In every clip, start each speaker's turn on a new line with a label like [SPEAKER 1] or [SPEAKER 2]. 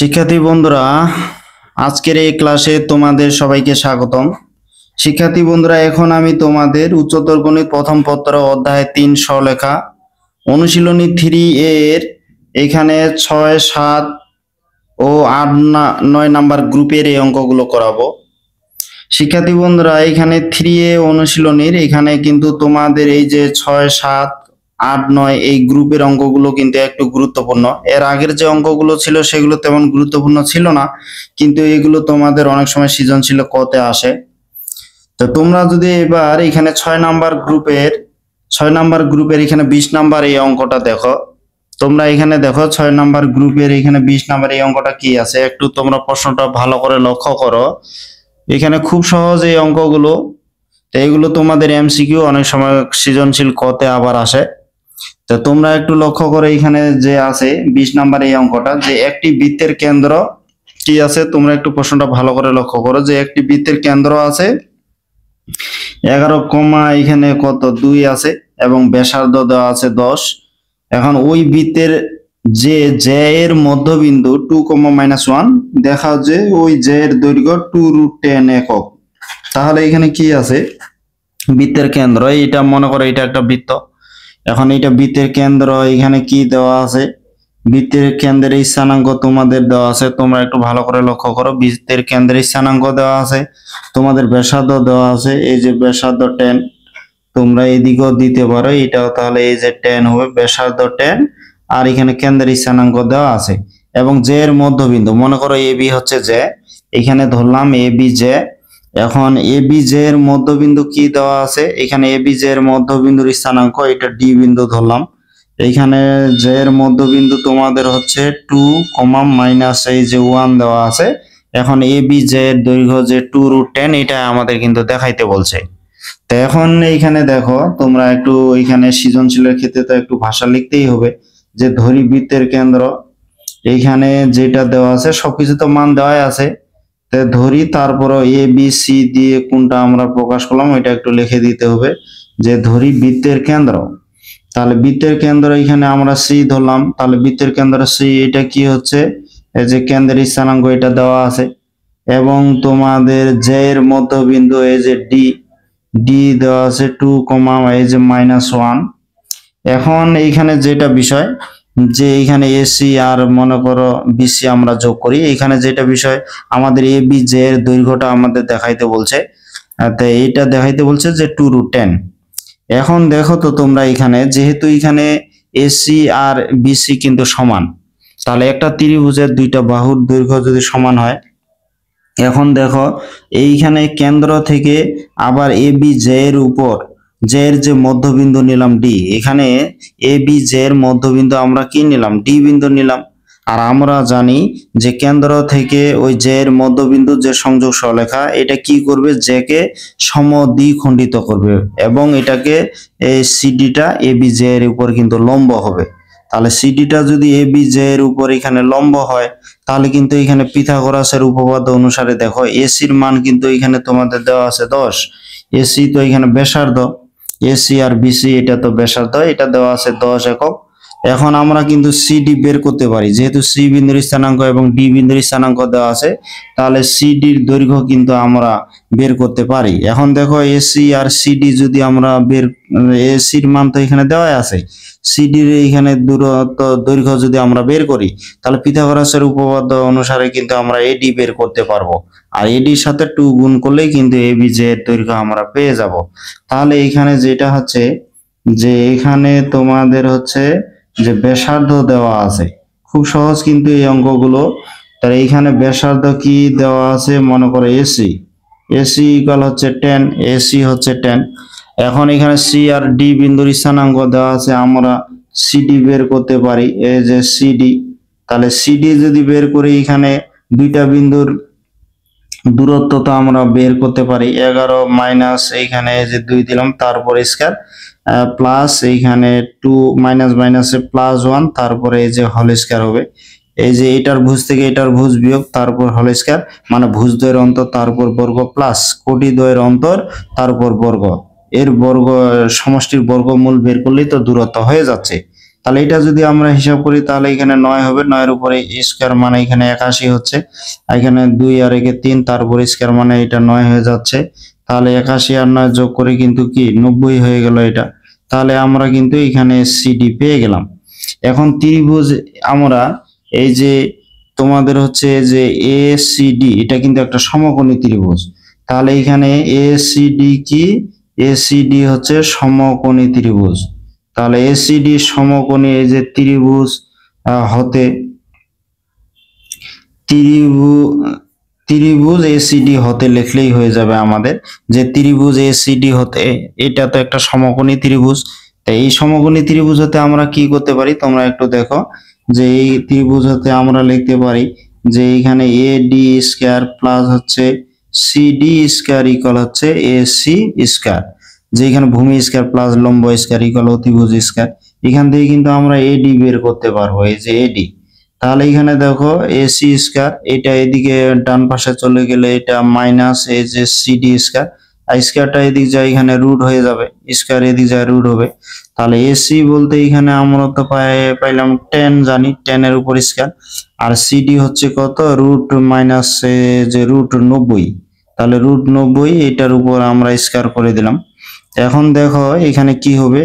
[SPEAKER 1] শিক্ষার্থী বন্ধুরা, আজকের এই ক্লাসে তোমাদের সবাইকে স্বাগতম। শিক্ষার্থী বন্ধুরা, এখন আমি তোমাদের উচ্চতর গণিত প্রথম পত্র অধ্যায় 3 সরলরেখা অনুশীলনী 3 এর এখানে 6, 7 ও 8, 9 নাম্বার গ্রুপের এই অঙ্কগুলো করাবো। শিক্ষার্থী বন্ধুরা, এখানে 3A অনুশীলনীর এখানে কিন্তু তোমাদের এই যে 6, 7, 8, 9 এই গ্রুপের অঙ্কগুলো কিন্তু একটু গুরুত্বপূর্ণ। এর আগের যে অঙ্কগুলো ছিল সেগুলো তেমন গুরুত্বপূর্ণ ছিল না, কিন্তু এগুলো তোমাদের অনেক সময় সৃজনশীল কতে আসে। তো তোমরা যদি এবার এখানে 6 নাম্বার গ্রুপের এখানে 20 নাম্বার এই অঙ্কটা দেখো। তোমরা এখানে দেখো 6 নাম্বার গ্রুপের এখানে 20 নাম্বার এই অঙ্কটা কি আছে, একটু তোমরা প্রশ্নটা ভালো করে লক্ষ্য করো। এখানে খুব সহজ এই অঙ্কগুলো, এইগুলো তোমাদের এমসিকিউ অনেক সময় সৃজনশীল কতে আবার আসে। তো তোমরা একটু লক্ষ্য করে এখানে যে আছে 20 নাম্বার এই অঙ্কটা, যে একটি বৃত্তের কেন্দ্র কি আছে, তোমরা একটু প্রশ্নটা ভালো করে লক্ষ্য করো। যে একটি বৃত্তের কেন্দ্র আছে 11, এখানে কত 2 আছে এবং ব্যাসার্ধ দেওয়া আছে 10। এখন ওই বৃত্তের যে জ্যা এর মধ্যবিন্দু 2, -1 দেখাও যে ওই জ্যা এর দৈর্ঘ্য 2√10 একক। তাহলে এখানে কি আছে, বৃত্তের কেন্দ্র, এটা মনে করো এটা একটা বৃত্ত। এখন এটা বৃত্তের কেন্দ্র, এখানে কি দেওয়া আছে, বৃত্তের কেন্দ্রের স্থানাঙ্ক তোমাদের দেওয়া আছে। তোমরা একটু ভালো করে লক্ষ্য করো, বৃত্তের কেন্দ্রের স্থানাঙ্ক দেওয়া আছে, তোমাদের ব্যাসার্ধ দেওয়া আছে, এই যে ব্যাসার্ধ 10। তোমরা এদিকেও দিতে পারো, এটাও তাহলে এই যে 10 হবে, ব্যাসার্ধ 10, আর এখানে কেন্দ্রের স্থানাঙ্ক দেওয়া আছে। এবং জে এর মধ্যবিন্দু মনে করো এবি হচ্ছে জে, এখানে ধরলাম এবি জে। এখন এবি জে এর মধ্যবিন্দু কি দেওয়া আছে, এখানে এবি জে এর মধ্যবিন্দুর স্থানাঙ্ক এটা ডি বিন্দু ধরলাম। এইখানে জে এর মধ্যবিন্দু তোমাদের হচ্ছে 2, এই যে 1 দেওয়া আছে। এখন এবি জে এর দৈর্ঘ্য যে 2√10, এটা আমাদের কিন্তু দেখাইতে বলছে। তো এখন এইখানে দেখো তোমরা একটু এইখানে সৃজনশীলের ক্ষেত্রে তো একটু ভাষা লিখতেই হবে। যে ধরি বৃত্তের কেন্দ্র, এইখানে যেটা দেওয়া আছে সবকিছু তো মান দেওয়াই আছে। তো ধরি তারপর এ বি সি দিয়ে কোনটা আমরা প্রকাশ করলাম এটা একটু লিখে দিতে হবে। যে ধরি বৃত্তের কেন্দ্র, তাহলে বৃত্তের কেন্দ্র এখানে আমরা সি ধরলাম। তাহলে বৃত্তের কেন্দ্র সি, এটা কি হচ্ছে, এই যে কেন্দ্রের স্থানাঙ্ক এটা দেওয়া আছে। এবং তোমাদের জে এর মধ্যবিন্দু এই যে ডি, ডি দেওয়া আছে 2, এই যে -1। এখন এইখানে যেটা বিষয়, যে এইখানে এসি আর মনে করো বিসি আমরা যোগ করি, এখানে যেটা বিষয় আমাদের এ বি জে এর দৈর্ঘ্যটা আমাদের দেখাইতে বলছে। তো এইটা দেখাইতে বলছে যে 2√10। এখন দেখো তো তোমরা এখানে যেহেতু এখানে এসি আর বিসি কিন্তু সমান, তাহলে একটা ত্রিভুজের দুইটা বাহুর দৈর্ঘ্য যদি সমান হয়, এখন দেখো এইখানে কেন্দ্র থেকে আবার এ বি জে এর উপর জে এর যে মধ্যবিন্দু নিলাম ডি, এখানে এ বি জে এর মধ্যবিন্দু আমরা কি নিলাম, ডি বিন্দু নিলাম। আর আমরা জানি যে কেন্দ্র থেকে ওই জে এর মধ্যবিন্দু যে সংযোগ সরলরেখা, এটা কি করবে, জে কে সমদ্বিখণ্ডিত করবে এবং এটাকে এই সিডিটা এ বি জে এর উপর কিন্তু লম্ব হবে। তাহলে সিডিটা যদি এ বি জে এর উপর এখানে লম্ব হয়, তাহলে কিন্তু এখানে পিথাগোরাসের উপপাদ্য অনুসারে দেখো এসির মান কিন্তু এখানে তোমাদের দেওয়া আছে 10। এসি তো এখানে ব্যাসার্ধ, এসি আর বিসি এটা তো ব্যাসার্ধ, এটা দেওয়া আছে 10 একক। এখন আমরা কিন্তু সিডি বের করতে পারি, যেহেতু সি বিন্দুর স্থানাঙ্ক এবং ডি বিন্দুর স্থানাঙ্ক দেওয়া আছে, তাহলে সিডির দৈর্ঘ্য কিন্তু আমরা বের করতে পারি। এখন দেখো এসি আর সিডি যদি আমরা এসির মান তো এখানে দেওয়াই আছে, সিডির এখানে দূরত্ব দৈর্ঘ্য যদি আমরা বের করি, তাহলে পিথাগোরাসের উপপাদ্য অনুসারে কিন্তু আমরা এডি বের করতে পারবো। আর এডির সাথে 2 গুণ করলেই কিন্তু এবি জে এর দৈর্ঘ্য আমরা পেয়ে যাব। তাহলে এখানে যেটা হচ্ছে, যে এখানে তোমাদের হচ্ছে যে ব্যাসার্ধ দেওয়া আছে, খুব সহজ কিন্তু এই অঙ্কগুলো। তাহলে এইখানে ব্যাসার্ধ কি দেওয়া আছে, মনে করো এসি, এসি ইকুয়াল হচ্ছে 10, এসি হচ্ছে 10। এখন এখানে সি আর ডি বিন্দুর স্থানাঙ্ক দেওয়া আছে, আমরা সিডি বের করতে পারি, এই যে সিডি। তাহলে সিডি যদি বের করি, এখানে দুইটা বিন্দুর দূরত্ব তো আমরা বের করতে পারি, 11 মাইনাস এইখানে এই যে 2 দিলাম, তারপর স্কয়ার প্লাস এইখানে 2 মাইনাসে +1, তারপরে এই যে হোল স্কয়ার হবে। এই যে এটার ভুজ থেকে এটার ভুজ বিয়োগ, তারপর হোল স্কয়ার, মানে ভুজদ্বয়ের অন্তর তারপর বর্গ প্লাস কোটিদ্বয়ের অন্তর তারপর বর্গ, এর বর্গ সমষ্টির বর্গমূল বের করলেই তো দূরত্ব হয়ে যাচ্ছে। তাহলে এটা যদি আমরা হিসাব করি তাহলে এখানে 9 হবে, 9 এর উপরে স্কয়ার মানে এখানে 81 হচ্ছে, আর এখানে 2 আর 1 3, তারপরে স্কয়ার মানে এটা 9 হয়ে যাচ্ছে। তাহলে 81 আর 9 যোগ করে কিন্তু কি 90 হয়ে গেল এটা। তাহলে আমরা কিন্তু এখানে সিডি পেয়ে গেলাম। এখন ত্রিভুজ আমরা এই যে তোমাদের হচ্ছে যে এসিডি, এটা কিন্তু একটা সমকোণী ত্রিভুজ। তাহলে এখানে এসিডি কি, এসিডি হচ্ছে সমকোণী ত্রিভুজ। তাহলে এসিডি সমকোণী এই যে ত্রিভুজ হতে ত্রিভুজ এসিডি হতে লিখলেই হয়ে যাবে আমাদের, যে ত্রিভুজ এসিডি হতে, এটা তো একটা সমকোণী ত্রিভুজ। তাই এই সমকোণী ত্রিভুজ হতে আমরা কি করতে পারি তোমরা একটু দেখো, যে এই ত্রিভুজ হতে আমরা লিখতে পারি যে এখানে এডি স্কয়ার প্লাস হচ্ছে সিডি স্কয়ার ইকুয়াল হচ্ছে এসি স্কয়ার, যে এখানে ভূমি স্কয়ার প্লাস লম্ব স্কয়ার ইকুয়াল অতিভুজ স্কয়ার। এখান থেকে কিন্তু আমরা এডি বের করতে পারবো, এই যে এডি। তাহলে এখানে দেখো এসি স্কয়ার, এটা এদিকে ডান পাশে চলে গেলে এটা মাইনাস এই যে সিডি স্কয়ার, আর স্কয়ারটা এদিক যায় এখানে রুট হয়ে যাবে, স্কয়ার এদিক যায় রুট হবে। তাহলে এসি বলতে এখানে আমরা তো পাইলাম 10, জানি 10 এর উপর স্কয়ার, আর সিডি হচ্ছে কত রুট মাইনাস যে রুট 90। তাহলে রুট 90 এটার উপর আমরা স্কয়ার করে দিলাম। এখন দেখো এখানে কি হবে,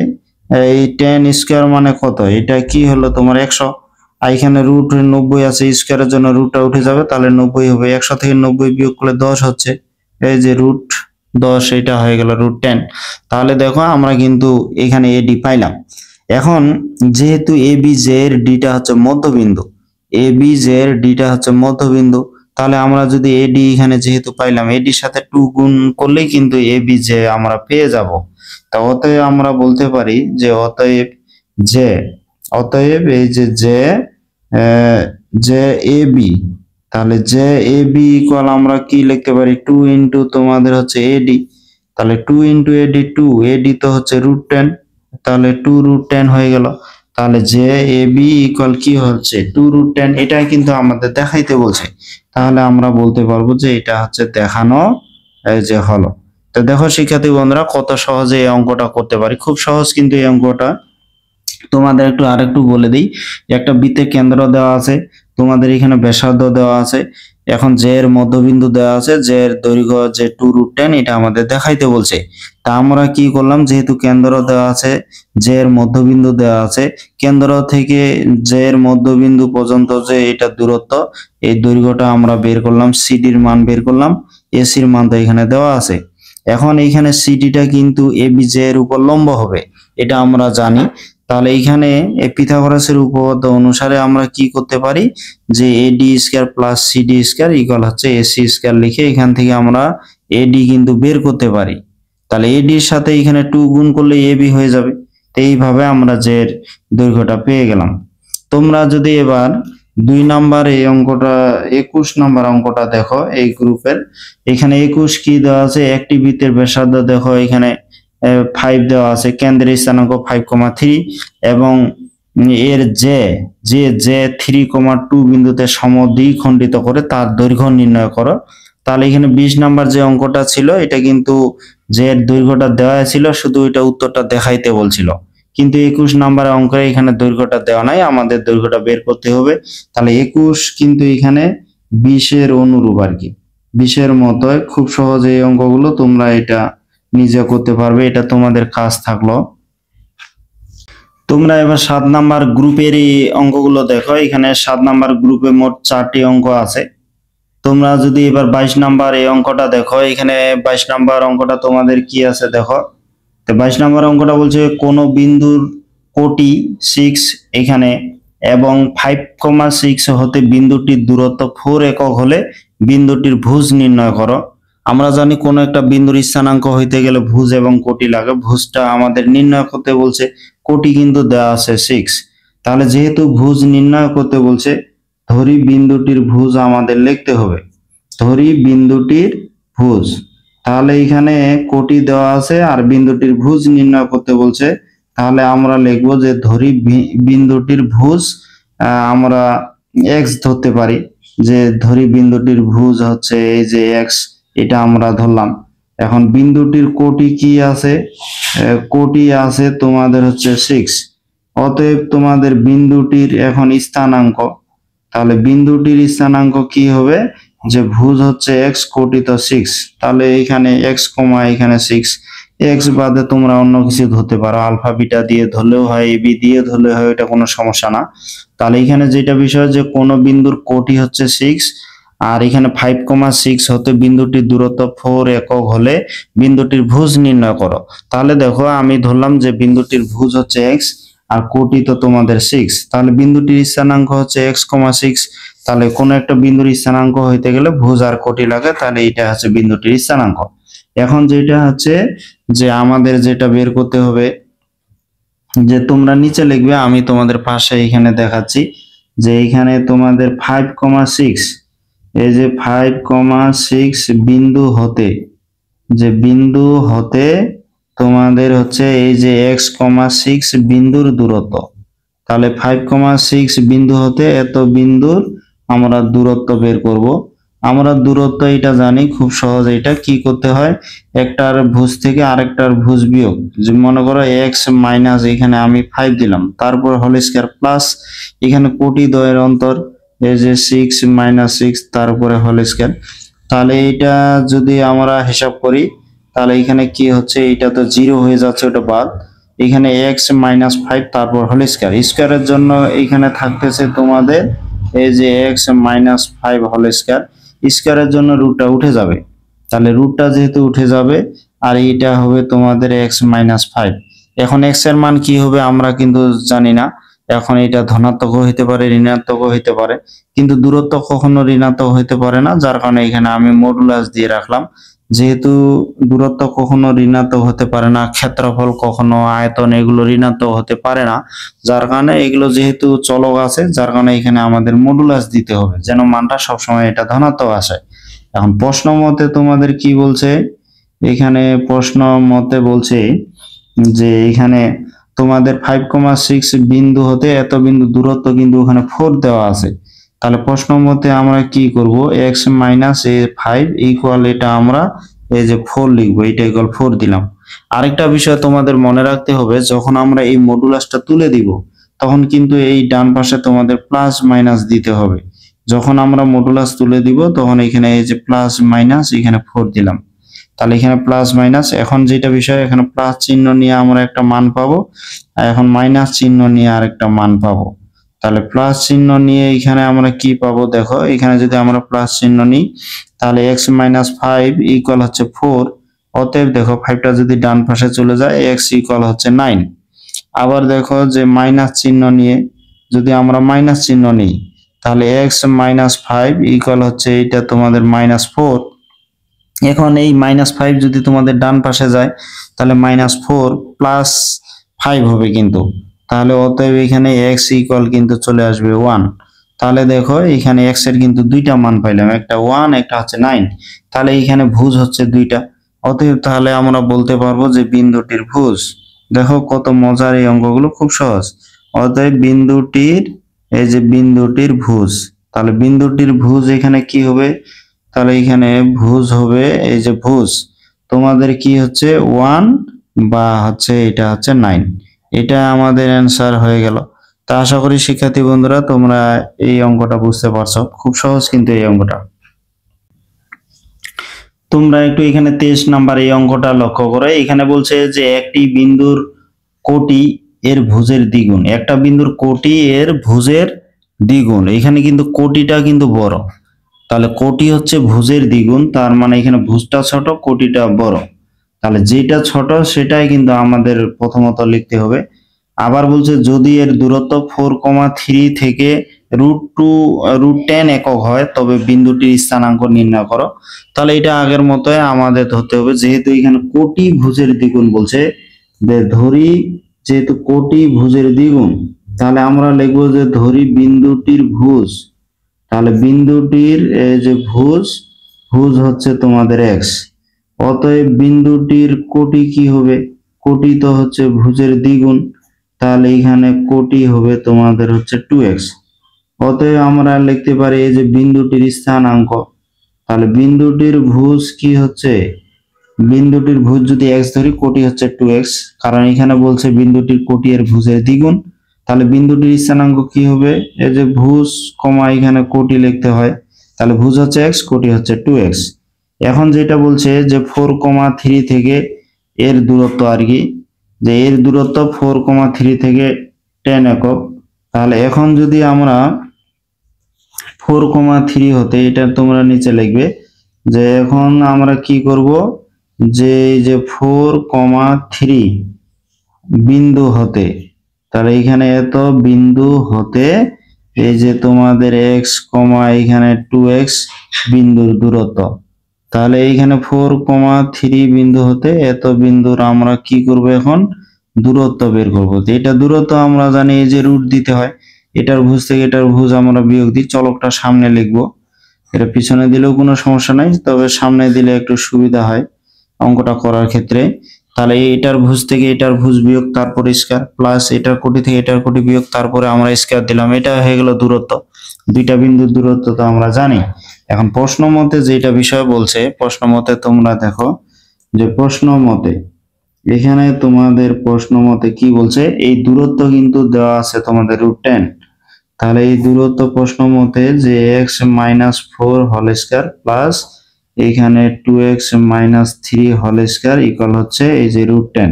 [SPEAKER 1] এই 10 স্কয়ার মানে কত, এটা কি হলো তোমার 100, আর এখানে রুট 90 আছে, স্কয়ারের জন্য রুটটা উঠে যাবে, তাহলে 90 হবে। 100 থেকে 90 বিয়োগ করলে 10 হচ্ছে, এই যে রুট 10, এটা হয়ে গেল রুট 10। তাহলে দেখো আমরা কিন্তু এখানে এডি পাইলাম। এখন যেহেতু এবি জে এর ডিটা হচ্ছে মধ্যবিন্দু, এবি জে এর ডিটা হচ্ছে মধ্যবিন্দু, তাহলে আমরা যদি এডি এখানে যেহেতু পাইলাম, এডির সাথে 2 গুণ করলেই কিন্তু এবি জে আমরা পেয়ে যাব। তা অতএব আমরা বলতে পারি যে অতএব এই যে জে এ বি, তাহলে জে এ বি ইকুয়াল আমরা কি লিখতে পারি 2 ইন্টু তোমাদের হচ্ছে এডি। তাহলে 2 ইন্টু এডি, 2 এডি তো হচ্ছে রুট 10, তাহলে 2 রুট 10 হয়ে গেল। তাহলে জে এ বি ইকুয়াল কি হচ্ছে 2 রুট 10, এটাই কিন্তু আমাদের দেখাইতে বলছে। তাহলে আমরা বলতে পারবো যে এটা হচ্ছে দেখানো এই যে হলো। তো দেখো শিক্ষার্থী বন্ধুরা কত সহজে এই অঙ্কটা করতে পারি, খুব সহজ কিন্তু এই অঙ্কটা। তোমাদের একটু আরেকটু বলে দিই, একটা বৃত্তের কেন্দ্র দেওয়া আছে, তোমাদের এখানে ব্যাসার্ধ দেওয়া আছে, এখন জে এর মধ্যবিন্দু দেওয়া আছে, জে এর দৈর্ঘ্য যে 2 রুট 10, এটা আমাদের দেখাইতে বলছে। তা আমরা কি করলাম, যেহেতু কেন্দ্র দেওয়া আছে, জে এর মধ্যবিন্দু দেওয়া আছে, কেন্দ্র থেকে জে এর মধ্যবিন্দু পর্যন্ত যে এটা দূরত্ব, এই দৈর্ঘ্যটা আমরা বের করলাম, সিডির মান বের করলাম, এসির মান তো এখানে দেওয়া আছে। এখন এইখানে সিডিটা কিন্তু এবি জে এর উপর লম্ব হবে, এটা আমরা জানি। তাহলে এইখানে পিথাগোরাসের উপপাদ্য অনুসারে আমরা কি করতে পারি, যে AD square plus CD square equal হচ্ছে এসি স্কয়ার লিখে এখান থেকে আমরা এডি কিন্তু বের করতে পারি। তাহলে এডির সাথে এখানে 2 গুণ করলে এবি হয়ে যাবে। তো এইভাবে আমরা যে দৈর্ঘ্যটা পেয়ে গেলাম। তোমরা যদি এবার 2 নাম্বার এই অঙ্কটা 21 নাম্বার অঙ্কটা দেখো এই গ্রুপের, এখানে 21 কি দেওয়া আছে, একটি বৃত্তের ব্যাসার্ধ দেখো এখানে 5 দেওয়া আছে, কেন্দ্রের স্থানাঙ্ক 5,3 এবং এর যে 3,2 বিন্দুতে সমদ্বিখণ্ডিত করে তার দৈর্ঘ্য নির্ণয় করো। তাহলে এখানে 20 নাম্বার যে অঙ্কটা ছিল এটা কিন্তু যে এর দৈর্ঘ্যটা দেওয়া ছিল, শুধু এটা উত্তরটা দেখাইতে বলছিল, কিন্তু 21 নাম্বার অঙ্কে এখানে দৈর্ঘ্যটা দেওয়া নাই, আমাদের দৈর্ঘ্যটা বের করতে হবে। তাহলে 21 কিন্তু এখানে 20 এর অনুরূপ আর কি, 20 এর মতো। খুব সহজে এই অঙ্কগুলো তোমরা এটা নিজে করতে পারবে, এটা তোমাদের কাজ থাকলো। তোমরা এবার 7 নাম্বার গ্রুপের এই অঙ্কগুলো দেখো, এখানে 7 নাম্বার গ্রুপে মোট 4টি অঙ্ক আছে। তোমরা যদি এবার 22 নাম্বার এই অঙ্কটা দেখো, এখানে 22 নাম্বার অঙ্কটা তোমাদের কি আছে দেখো। তো 22 নাম্বার অঙ্কটা বলছে কোন বিন্দুর কোটি 6 এখানে এবং 5,6 হতে বিন্দুটির দূরত্ব 4 একক হলে বিন্দুটির ভুজ নির্ণয় করো। আমরা জানি কোন একটা বিন্দুর স্থানাঙ্ক হইতে গেলে ভুজ এবং কোটি লাগে, ভুজটা আমাদের নির্ণয় করতে বলছে, কোটি কিন্তু দেওয়া আছে 6। তাহলে যেহেতু ভুজ নির্ণয় করতে বলছে, ধরি বিন্দুটির ভুজ আমাদের লিখতে হবে, ধরি বিন্দুটির ভুজ। তাহলে এখানে কোটি দেওয়া আছে আর বিন্দুটির ভুজ নির্ণয় করতে বলছে, তাহলে আমরা লিখবো যে ধরি বিন্দুটির ভুজ আমরা এক্স ধরতে পারি, যে ধরি বিন্দুটির ভুজ হচ্ছে এই যে এক্স, এটা আমরা ধরলাম। এখন বিন্দুটির কোটি কি আছে, কোটি আছে তোমাদের হচ্ছে 6, অতএব তোমাদের বিন্দুটির এখন স্থানাঙ্ক, তাহলে বিন্দুটির স্থানাঙ্ক কি হবে, যে ভুজ হচ্ছে x, কোটি তো 6, তাহলে এখানে x কমা এখানে 6, x বাদে তোমরা অন্য কিছু ধরতে পারো, আলফা বিটা দিয়ে ধরলেও হয়, এবি দিয়ে ধরলেও হয়, এটা কোনো সমস্যা না। তাহলে এখানে যেটা বিষয় যে কোন বিন্দুর কোটি হচ্ছে 6, আর এখানে 5,6 হতে বিন্দুটির দূরত্ব 4 একক হলে বিন্দুটির ভুজ নির্ণয় করো। তাহলে দেখো আমি ধরলাম যে বিন্দুটির ভুজ হচ্ছে x আর কোটি তো তোমাদের 6, তাহলে বিন্দুটির স্থানাঙ্ক হচ্ছে x, 6। তাহলে কোন একটা বিন্দুর স্থানাঙ্ক হইতে গেলে ভুজ আর কোটি লাগে, তাহলে এটা হচ্ছে বিন্দুটির স্থানাঙ্ক। এখন যেটা হচ্ছে যে আমাদের যেটা বের করতে হবে, যে তোমরা নিচে লিখবে, আমি তোমাদের পাশে এখানে দেখাচ্ছি, যে এখানে তোমাদের 5,6, এই যে 5,6 বিন্দু হতে, যে বিন্দু হতে তোমাদের হচ্ছে এই যে x,6 বিন্দুর দূরত্ব, তাহলে 5,6 বিন্দু হতে এত বিন্দুর আমরা দূরত্ব বের করব। আমরা দূরত্ব এটা জানি খুব সহজ, এটা কি করতে হয়, একটার ভুজ থেকে আরেকটার ভুজ বিয়োগ, যে মনে করো x মাইনাস এখানে আমি 5 দিলাম, তারপর হোল স্কয়ার প্লাস এখানে কোটি দ্বয়ের অন্তর, এই যে 6 মাইনাস 6 তারপরে হোল স্কয়ার। তাহলে এটা যদি আমরা হিসাব করি, তাহলে এখানে কি হচ্ছে, এটা তো 0 হয়ে যাচ্ছে, ওটা বাদ, এখানে x মাইনাস 5 তারপর হোল স্কয়ার, স্কয়ারের জন্য এখানে থাকতেছে তোমাদের এই যে x মাইনাস 5 হোল স্কয়ার, স্কয়ারের জন্য রুটটা উঠে যাবে, তাহলে রুটটা যেহেতু উঠে যাবে আর এটা হবে তোমাদের x মাইনাস 5। এখন x এর মান কি হবে আমরা কিন্তু জানি না, এখন এটা ধনাত্মক হইতে পারে, ঋণাত্মক হইতে পারে, কিন্তু দূরত্ব কখনো ঋণাত্মক হইতে পারে না, যার কারণে এখানে আমি মডুলাস দিয়ে রাখলাম। যেহেতু দূরত্ব কখনো ঋণাত্মক হতে পারে না, ক্ষেত্রফল কখনো, আয়তন, এগুলো ঋণাত্মক হতে পারে না, যার কারণে এগুলো যেহেতু চলক আছে, যার কারণে এখানে আমাদের মডুলাস দিতে হবে যেন মানটা সবসময় এটা ধনাত্মক আসে। এখন প্রশ্ন মতে তোমাদের কি বলছে, এখানে প্রশ্ন মতে বলছে যে এখানে তোমাদের 5,6 বিন্দু হতে এত বিন্দু দূরত্ব কিন্তু ওখানে 4 দেওয়া আছে, তাহলে প্রশ্ন মতে আমরা কি করব, x মাইনাস 5 ইকুয়াল, এটা আমরা এই যে 4 লিখবো, এটা ইকুয়াল 4 দিলাম। আরেকটা বিষয় তোমাদের মনে রাখতে হবে, যখন আমরা এই মডুলাসটা তুলে দিব তখন কিন্তু এই ডান পাশে তোমাদের প্লাস মাইনাস দিতে হবে, যখন আমরা মডুলাস তুলে দিব তখন এখানে এই যে প্লাস মাইনাস এখানে 4 দিলাম, তাহলে এখানে প্লাস মাইনাস, এখন যেটা বিষয় এখানে প্লাস চিহ্ন নিয়ে আমরা একটা মান পাবো, আর এখন মাইনাস চিহ্ন নিয়ে আরেকটা মান পাবো। তাহলে প্লাস চিহ্ন নিয়ে এখানে আমরা কি পাবো, দেখো এখানে যদি আমরা প্লাস চিহ্ন নিই তাহলে x মাইনাস 5 ইকুয়াল হচ্ছে 4, অতএব দেখো 5টা যদি ডান পাশে চলে যায় x ইকুয়াল হচ্ছে 9। আবার দেখো যে মাইনাস চিহ্ন নিয়ে যদি আমরা মাইনাস চিহ্ন নিই তাহলে x মাইনাস 5 ইকুয়াল হচ্ছে এটা তোমাদের মাইনাস 4। এখন এই -5 যদি তোমাদের ডান পাশে যায় তাহলে -4 প্লাস 5 হবে কিন্তু, তাহলে অতএব এখানে x ইকুয়াল কিন্তু চলে আসবে 1। তাহলে দেখো এখানে x এর কিন্তু দুইটা মান পাইলাম, একটা 1 একটা হচ্ছে 9, তাহলে এখানে ভুজ হচ্ছে দুইটা, অতএব তাহলে আমরা বলতে পারবো যে বিন্দুটির ভুজ, দেখো কত মজার এই অঙ্কগুলো, খুব সহজ। অতএব বিন্দুটির, এই যে বিন্দুটির ভুজ, তাহলে বিন্দুটির ভুজ এখানে কি হবে, তাহলে এখানে ভুজ হবে এই যে ভুজ তোমাদের কি হচ্ছে 1 বা হচ্ছে এটা হচ্ছে 9, এটা আমাদের অ্যান্সার হয়ে গেল। তা আশা করি শিক্ষার্থী বন্ধুরা তোমরা এই অঙ্কটা বুঝতে পারছো, খুব সহজ কিন্তু এই অঙ্কটা। তোমরা একটু এখানে 23 নাম্বার এই অঙ্কটা লক্ষ্য করো, এখানে বলছে যে একটি বিন্দুর কোটি এর ভুজের দ্বিগুণ, একটা বিন্দুর কোটি এর ভুজের দ্বিগুণ, এখানে কিন্তু কোটিটা কিন্তু বড়, তাহলে কোটি হচ্ছে ভুজের দ্বিগুণ, তার মানে এখানে ভুজটা ছোট কোটিটা বড়, তাহলে যেটা ছোট সেটাই কিন্তু আমাদের প্রথমত লিখতে হবে। আবার বলছে যদি এর দূরত্ব 4,3 থেকে √10 একক হয় তবে বিন্দুটির স্থানাঙ্ক নির্ণয় করো। তাহলে এটা আগের মতোই আমাদের ধরতে হবে, যেহেতু এখানে কোটি ভুজের দ্বিগুণ বলছে, ধরি যেহেতু কোটি ভুজের দ্বিগুণ তাহলে আমরা লিখবো যে ধরি বিন্দুটির ভুজ, তাহলে বিন্দুটির যে ভুজ হচ্ছে তোমাদের x, অতএব বিন্দুটির কোটি কি হবে, কোটি তো হচ্ছে ভুজের দ্বিগুণ, তাহলে এখানে কোটি হবে তোমাদের হচ্ছে 2x। অতএব আমরা লিখতে পারি এই যে বিন্দুটির স্থানাঙ্ক, তাহলে বিন্দুটির ভুজ কি হচ্ছে, বিন্দুটির ভুজ যদি x ধরি কোটি হচ্ছে 2x, কারণ এখানে বলছে বিন্দুটির কোটি এর ভুজের দ্বিগুণ, তাহলে বিন্দুটির স্থানাঙ্ক কি হবে? এই যে ভুজ কমা এখানে কোটি লিখতে হয়, তাহলে ভুজ হচ্ছে x, কোটি হচ্ছে 2x। এখন যেটা বলছে যে 4,3 থেকে এর দূরত্ব আর কি, যে এর দূরত্ব 4,3 থেকে 10 একক। তাহলে এখন যদি আমরা 4,3 হতে, এটা তোমরা নিচে লিখবে যে এখন আমরা কি করব, যে এই যে 4,3 বিন্দু হতে, তাহলে এখানে এত বিন্দু হতে এই যে তোমাদের x, এখানে 2x বিন্দুর দূরত্ব, তাহলে এইখানে 4,3 বিন্দু হতে এত বিন্দুর আমরা কি করব, এখন দূরত্ব বের করব। তো এটা দূরত্ব আমরা জানি এই যে রুট দিতে হয়, এটার ভুজ থেকে এটার ভুজ আমরা বিয়োগ দিই, চলকটা সামনে লিখবো, এটা পিছনে দিলেও কোনো সমস্যা নাই, তবে সামনে দিলে একটু সুবিধা হয় অঙ্কটা করার ক্ষেত্রে। তাহলে এটার ভুজ থেকে এটার ভুজ বিয়োগ, তারপর স্কয়ার, প্লাস এটার কোটি থেকে এটার কোটি বিয়োগ, তারপরে আমরা স্কয়ার দিলাম, এটা হয়ে গেল দূরত্ব। দুইটা বিন্দুর দূরত্ব তো আমরা জানি। এখন প্রশ্ন মতে যেটা বিষয় বলছে, প্রশ্ন মতে তোমরা দেখো যে প্রশ্ন মতে এখানে তোমাদের প্রশ্ন মতে কি বলছে, এই দূরত্ব কিন্তু দেওয়া আছে তোমাদের √10। তাহলে এই দূরত্ব প্রশ্ন মতে যে x-4 হোল স্কয়ার প্লাস এখানে 2x-3 হোল স্কয়ার ইকুয়াল হচ্ছে এই যে √10।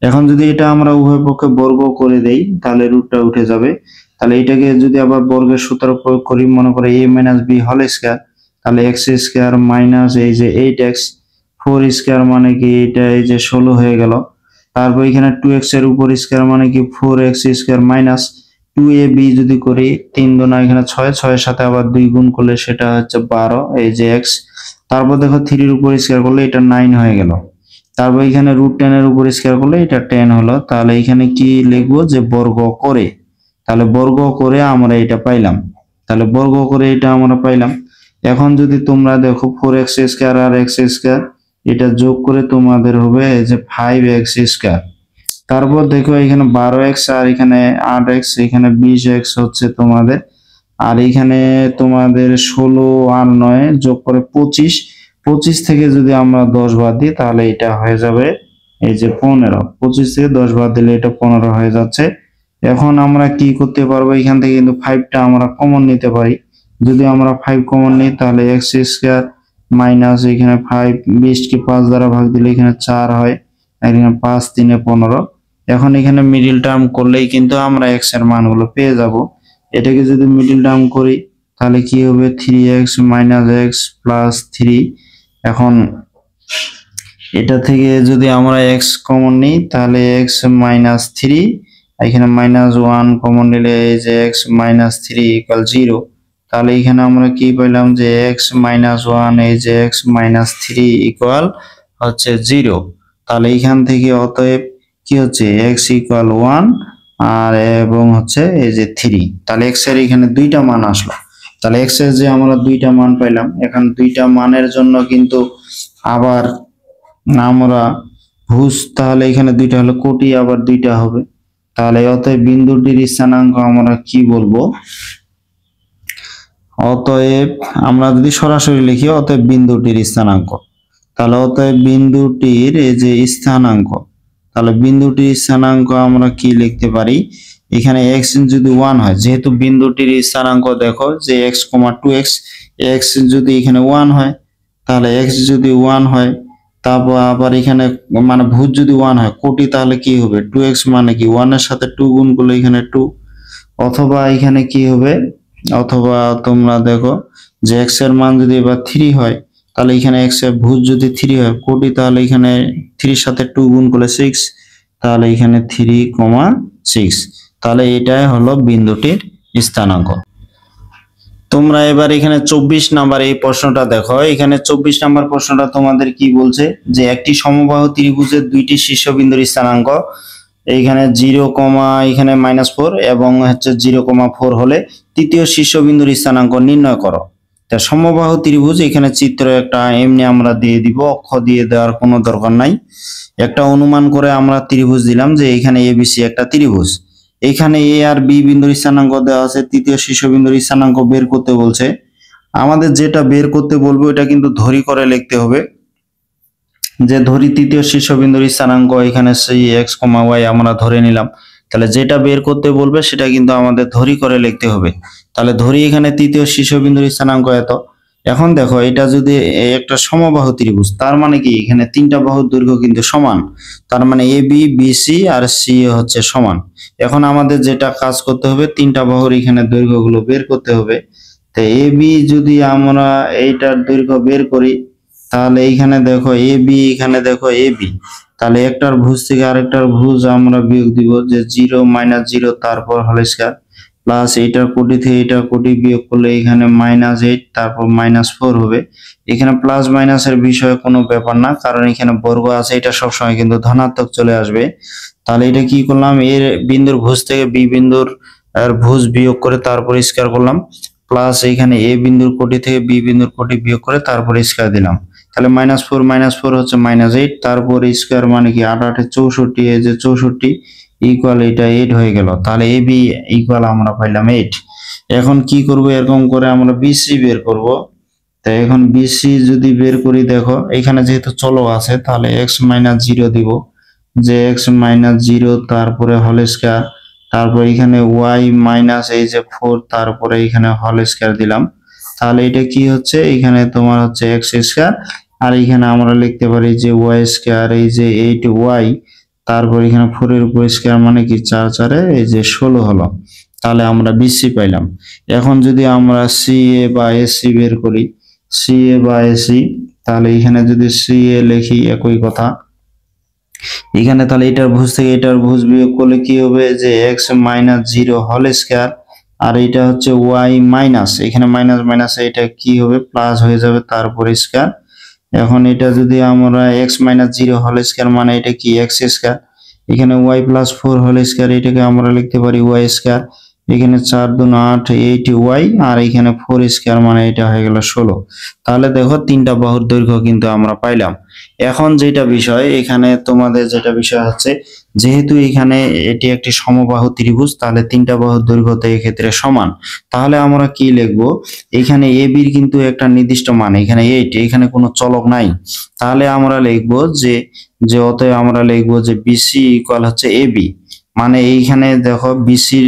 [SPEAKER 1] এখন যদি এটা আমরা উভয় পক্ষে বর্গ করে দেই তাহলে রুটটা উঠে যাবে। তাহলে এটাকে যদি আবার বর্গের সূত্র প্রয়োগ করি, মনে করে a - b হোল স্কয়ার, তাহলে x স্কয়ার মাইনাস এই যে 8x 4 স্কয়ার মানে কি এটা এই যে 16 হয়ে গেল। তারপর এখানে 2x এর উপর স্কয়ার মানে কি 4x স্কয়ার মাইনাস 2ab যদি করি 3 দুনা এখানে 6, 6 এর সাথে আবার 2 গুণ করলে সেটা হচ্ছে 12 এই যে x। তারপর দেখো 3 এর উপর স্কয়ার করলে এটা 9 হয়ে গেল। তারপর এখানে √10 এর উপর স্কয়ার করলে এটা 10 হলো। তাহলে এখানে কি লিখবো, যে বর্গ করে, তাহলে বর্গ করে আমরা এটা পাইলাম, তাহলে বর্গ করে এটা আমরা পাইলাম। এখন যদি তোমরা দেখো 4x স্কয়ার আর x স্কয়ার এটা যোগ করে তোমাদের হবে এই যে 5x স্কয়ার। তারপর দেখো এখানে 12x আর এখানে 8x, এখানে 20x হচ্ছে তোমাদের, আর এখানে তোমাদের 16 আর 9 যোগ করে 25, 25 থেকে যদি আমরা 10 বাদ দিই তাহলে এটা হয়ে যাবে এই যে 15, 25 থেকে 10 বাদ দিলে এটা 15 হয়ে যাচ্ছে। এখন আমরা কি করতে পারবো, এখান থেকে কিন্তু 5টা আমরা কমন নিতে পারি। যদি আমরা 5 কমন নিই তাহলে x স্কয়ার মাইনাস এখানে 5, 20 কে 5 দ্বারা ভাগ দিলে এখানে 4 হয়, আর এখানে 5 3 15। এখন এখানে মিডল টার্ম করলেই কিন্তু আমরা x এর মানগুলো পেয়ে যাব। এটাকে যদি মিডল টার্ম করি তাহলে কি হবে, 3x - x প্লাস 3। এখন এটা থেকে যদি আমরা x কমন নিই তাহলে x - 3, এখানে -1 কমন নিলে এই যে x - 3 ইকুয়াল 0। তাহলে এখানে আমরা কি পেলাম, যে x - 1 এই যে x - 3 ইকুয়াল হচ্ছে 0। তাহলে এখান থেকে অতএব কি হচ্ছে, x ইকুয়াল 1 আর এবং হচ্ছে এই যে 3। তাহলে x এর এখানে দুইটা মান আসলো। তাহলে x এর যে আমরা দুইটা মান পাইলাম, এখন দুইটা মানের জন্য কিন্তু আবার আমরা ভুজ, তাহলে এখানে দুইটা হলো কোটি, আবার দুইটা হবে। তাহলে অতএব বিন্দুটির স্থানাঙ্ক আমরা কি বলবো, অতএব আমরা যদি সরাসরি লিখি অতএব বিন্দুটির স্থানাঙ্ক, তাহলে অতএব বিন্দুটির এই যে স্থানাঙ্ক, তাহলে বিন্দুটির স্থানাঙ্ক আমরা কি লিখতে পারি, এখানে x যদি 1 হয়, যেহেতু বিন্দুটির স্থানাঙ্ক দেখো যে x, 2x, x যদি এখানে 1 হয় তাহলে x যদি 1 হয়, তারপর আবার এখানে মানে ভুজ যদি 1 হয় কোটি, তাহলে কি হবে 2x মানে কি 1 এর সাথে 2 গুণ করলে এখানে 2, অথবা এখানে কি হবে, অথবা তোমরা দেখো যে x এর মান যদি এবার 3 হয় তাহলে এখানে x এর ভুজ যদি 3 হয় কোটি, তাহলে এখানে 3 এর সাথে 2 গুণ করলে 6, তাহলে এখানে 3,6। তাহলে এটাই হলো বিন্দুটির স্থানাঙ্ক। তোমরা এবার এখানে 24 নাম্বার এই প্রশ্নটা দেখো। এখানে 24 নাম্বার প্রশ্নটা তোমাদের কি বলছে, যে একটি সমবাহু ত্রিভুজের দুইটি শীর্ষবিন্দুর স্থানাঙ্ক এইখানে 0, এখানে -4 এবং হচ্ছে 0,4 হলে তৃতীয় শীর্ষবিন্দুর স্থানাঙ্ক নির্ণয় করো। তা সমবাহু ত্রিভুজ, এখানে চিত্র একটা এমনি আমরা দিয়ে দিব, অক্ষ দিয়ে দেওয়ার কোনো দরকার নাই। একটা অনুমান করে আমরা ত্রিভুজ দিলাম যে এখানে ABC একটা ত্রিভুজ, এখানে A আর B বিন্দুর স্থানাঙ্ক দেওয়া আছে, তৃতীয় শীর্ষবিন্দুর স্থানাঙ্ক বের করতে বলছে। আমাদের যেটা বের করতে বলবো এটা কিন্তু ধরি করে লিখতে হবে, যে ধরি তৃতীয় শীর্ষবিন্দুর স্থানাঙ্ক এখানে সেই x, y আমরা ধরে নিলাম। তাহলে যেটা বের করতে বলবে সেটা কিন্তু আমাদের ধরি করে লিখতে হবে। তাহলে ধরি এখানে তৃতীয় শীর্ষবিন্দুর স্থানাঙ্ক এত। এখন দেখো এটা যদি একটা সমবাহু ত্রিভুজ, তার মানে কি এখানে তিনটা বাহুর দৈর্ঘ্য কিন্তু সমান। তার মানে A B, B C R C এ হচ্ছে সমান। এখন আমাদের যেটা কাজ করতে হবে, তিনটা বাহুর এখানে দৈর্ঘ্যগুলো বের করতে হবে। তো এ বি যদি আমরা এইটার দৈর্ঘ্য বের করি, তাহলে এইখানে দেখো এ বি, এখানে দেখো এ বি, তাহলে একটার ভুজ থেকে আরেকটার ভুজ আমরা বিয়োগ দিব, যে 0 - 0 তারপর হোল স্কয়ার, প্লাস এইটার কোটি থেকে এইটার কোটি বিয়োগ করলে এখানে -8 তারপর -4 হবে। এখানে প্লাস মাইনাসের বিষয়ে কোনো ব্যাপার না, কারণ এখানে বর্গ আছে, এটা সবসময় কিন্তু ধনাত্মক চলে আসবে। তাহলে এটা কি করলাম, এর বিন্দুর ভুজ থেকে বি বিন্দুর ভুজ বিয়োগ করে তারপর স্কয়ার করলাম, প্লাস এখানে এ বিন্দুর কোটি থেকে বি বিন্দুর কোটি বিয়োগ করে তারপর স্কয়ার দিলাম। তাহলে -4 হচ্ছে -8, তারপর স্কয়ার মানে কি 8 8 64, এই যে 64 ইকুয়াল এটা 8 হয়ে গেল। তাহলে এ বি ইকুয়াল আমরা পাইলাম 8। এখন কি করব, এরকম করে আমরা বিসি বের করব। তো এখন বিসি যদি বের করি, দেখো এখানে যেহেতু চলক আছে, তাহলে x-0 দিব, যে x-0 তারপরে হোল স্কয়ার, তারপর এখানে y মাইনাস এই যে 4 তারপরে এখানে হোল স্কয়ার দিলাম। তাহলে এটা কি হচ্ছে, এখানে তোমার হচ্ছে x স্কয়ার, আর এখানে আমরা লিখতে পারি যে y স্কয়ার, এই যে 8y, তারপর এখানে 4 এর উপর স্কয়ার মানে কি 4 4 এই যে 16 হলো। তাহলে আমরা বিসি পাইলাম। এখন যদি আমরা সিএ বা এসি বের করি, সিএ বা এসি, তাহলে এখানে যদি সিএ লিখি একই কথা, এখানে তাহলে এটার ভুজ থেকে এটার ভুজ বিয়োগ করলে কি হবে, যে x-0 হোল স্কয়ার, আর এটা হচ্ছে y মাইনাস, এখানে মাইনাস মাইনাস এটা কি হবে, প্লাস হয়ে যাবে তারপর স্কয়ার। এখন এটা যদি আমরা x-0 হোল স্কয়ার মানে এটা কি x স্কয়ার, এখানে y + 4 হোল স্কয়ার, এটাকে আমরা লিখতে পারি y স্কয়ার, এখানে 4 2 8 8y, আর এখানে 4 স্কয়ার মানে এটা হয়ে গেল 16। তাহলে দেখো তিনটা বাহুর দৈর্ঘ্য কিন্তু আমরা পাইলাম। এখন যেটা বিষয়, এখানে তোমাদের যেটা বিষয় হচ্ছে, যেহেতু এখানে এটি একটি সমবাহু ত্রিভুজ, তাহলে তিনটা বাহুর দৈর্ঘ্য তো এই ক্ষেত্রে সমান। তাহলে আমরা কি লিখবো, এখানে এ বির কিন্তু একটা নির্দিষ্ট মান, এখানে 8, এখানে কোনো চলক নাই। তাহলে আমরা লিখবো যে অতএব আমরা লিখবো যে বিসি ইকুয়াল হচ্ছে এ বি, মানে এইখানে দেখো বিসির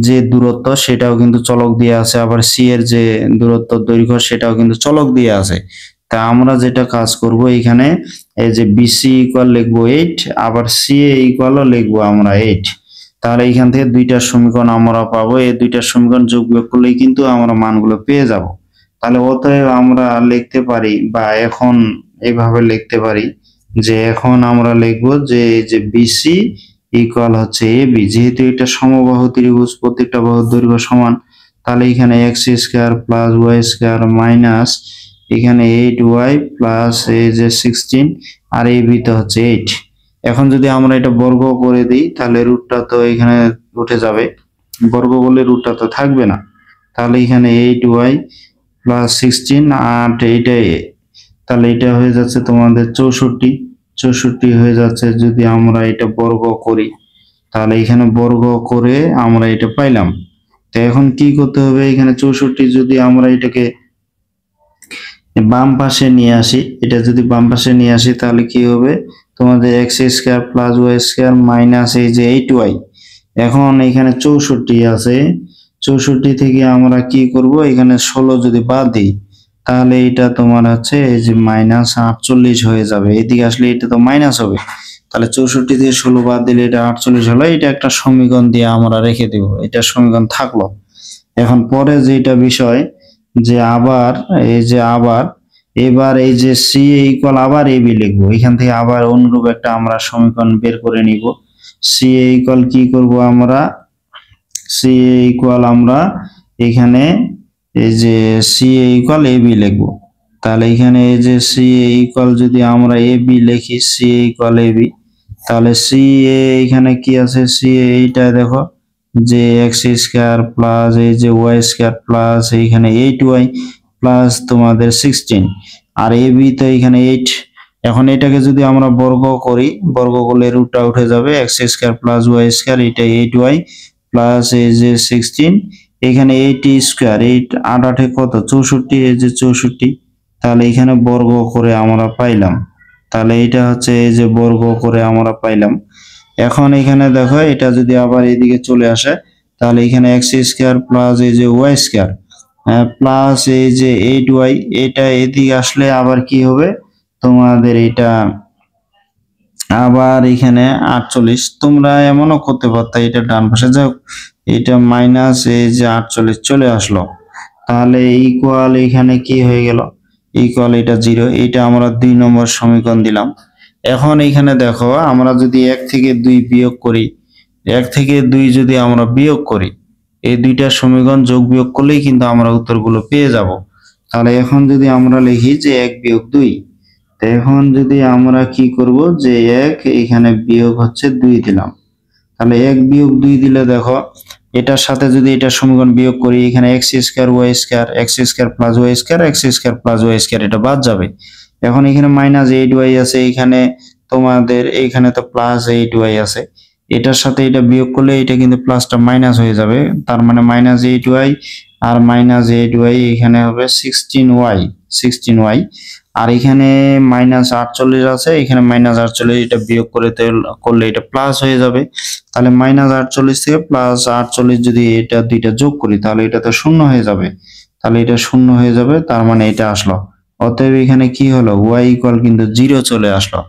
[SPEAKER 1] যে দূরত্ব সেটাও কিন্তু চলক দিয়ে আছে, আবার সি এর যে দূরত্ব দৈর্ঘ্য সেটাও কিন্তু চলক দিয়ে আছে। তা আমরা যেটা কাজ করব, এখানে এই যে বিসি ইকুয়াল লিখবো 8, আবার সিএ ইকুয়ালও লিখবো আমরা 8। তাহলে এখান থেকে দুইটা সমীকরণ আমরা পাবো, এই দুইটা সমীকরণ যোগ বিয়োগ করলেই কিন্তু আমরা মানগুলো পেয়ে যাব। তাহলে অতএব আমরা লিখতে পারি, বা এখন এইভাবে লিখতে পারি, যে এখন আমরা লিখবো যে এই যে বিসি ইকুয়াল হচ্ছে এ বি, যেহেতু এটা সমবাহু ত্রিভুজ, প্রত্যেকটা বাহুর দৈর্ঘ্য সমান, তাহলে এখানে x square plus y square minus এখানে 8y প্লাস এই যে 16, আর এই বি তো হচ্ছে 8। এখন যদি আমরা এটা বর্গ করে দিই, তাহলে রুটটা তো এখানে উঠে যাবে, বর্গ করলে রুটটা তো থাকবে না। তাহলে এখানে 8y প্লাস 16 আর এইটাই, তাহলে এটা হয়ে যাচ্ছে তোমাদের 64 হয়ে যাচ্ছে। যদি আমরা এটা বর্গ করি, তাহলে এখানে বর্গ করে আমরা এটা পাইলাম। তো এখন কি করতে হবে, এখানে 64 যদি আমরা এটাকে বাম পাশে নিয়ে আসি, এটা যদি বাম পাশে নিয়ে আসি, তাহলে কি হবে, তোমাদের x square plus y square minus এই যে 8y। এখন এখানে 64 আছে, 64 থেকে আমরা কি করব, এখানে 16 যদি বাদ দিই, তাহলে এটা তোমার হচ্ছে এই যে -48 হয়ে যাবে। এদিকে আসলে এটা তো মাইনাস হবে, তাহলে 64 থেকে 16 বাদ দিলে এটা 48 হলো। এটা একটা সমীকরণ দিয়ে আমরা রেখে দেব, এটা সমীকরণ থাকলো। এখন পরে যেটা বিষয়, যে আবার এই যে এবার এই যে সি ইকুয়াল আবার এ বি লিখবো, এখান থেকে আবার অনুরূপ একটা আমরা সমীকরণ বের করে নিব। সি ইকুয়াল কি করব, আমরা সি ইকুয়াল আমরা এখানে এই যে সি ইকুয়াল এ বি লিখবো। তাহলে এখানে এই যে সি ইকুয়াল যদি আমরা এ বি লিখি, সি ইকুয়াল এ বি, তাহলে সি এখানে কি আছে, সি এইটা দেখো যে এক্স স্কয়ার প্লাস এই যে ওয়াই স্কয়ার প্লাস এইখানে 8y প্লাস তোমাদের 16, আর এ বি তো এখানে 8। এখন এটাকে যদি আমরা বর্গ করি, বর্গ করলে রুটটা উঠে যাবে, x square plus y square, এটা 8y প্লাস এই যে 16, এখানে 8 স্কয়ার, 8 8 8 কত 64, এই যে 64, তাহলে এখানে বর্গ করে আমরা পাইলাম। তাহলে এটা হচ্ছে এই যে বর্গ করে আমরা পাইলাম। এখন এখানে দেখো এটা যদি আবার এইদিকে চলে আসে তাহলে এখানে এক্স স্কোয়ার প্লাস এই যে ওয়াই স্কোয়ার প্লাস এই যে 8y, এটা এদিকে আসলে আবার কি হবে তোমাদের এটা আবার এখানে 48। তোমরা এমনও করতে পারতা এটা ডান পাশে যাও, এটা মাইনাস এই যে 48 চলে আসলো, তাহলে ইকুয়াল এখানে কি হয়ে গেল, ইকুয়াল এটা 0। এটা আমরা 2 নম্বর সমীকরণ দিলাম। এখন এখানে দেখো আমরা যদি 1 থেকে 2 বিয়োগ করি, 1 থেকে 2 যদি আমরা বিয়োগ করি, এই দুইটা সমীকরণ যোগ বিয়োগ করলেই কিন্তু আমরা উত্তরগুলো পেয়ে যাব। তাহলে এখন যদি আমরা লিখি যে 1 বিয়োগ 2, এখন যদি আমরা কি করব যে 1 এখানে বিয়োগ হচ্ছে 2 দিলাম, তাহলে 1 বিয়োগ 2 দিলে দেখো এটার সাথে যদি এটা সমীকরণ বিয়োগ করি, এখানে x square y square, x square plus y square, x square plus y square এটা বাদ যাবে। এখন এখানে মাইনাস 8y আছে, এখানে তোমাদের এখানে তো প্লাস 8y আছে, এটার সাথে এটা বিয়োগ করলে এটা কিন্তু প্লাসটা মাইনাস হয়ে যাবে, তার মানে মাইনাস 8y আর মাইনাস 8y এখানে হবে 16y, 16y। আর এখানে মাইনাস 48 আছে, এখানে মাইনাস 48, এটা বিয়োগ করলে এটা প্লাস হয়ে যাবে। তাহলে মাইনাস 48 থেকে প্লাস 48 যদি এটা দুইটা যোগ করি তাহলে এটা তো শূন্য হয়ে যাবে, তাহলে এটা শূন্য হয়ে যাবে, তার মানে এটা আসলো। অতএব এখানে কি হলো, y ইকুয়াল কিন্তু 0 চলে আসলো।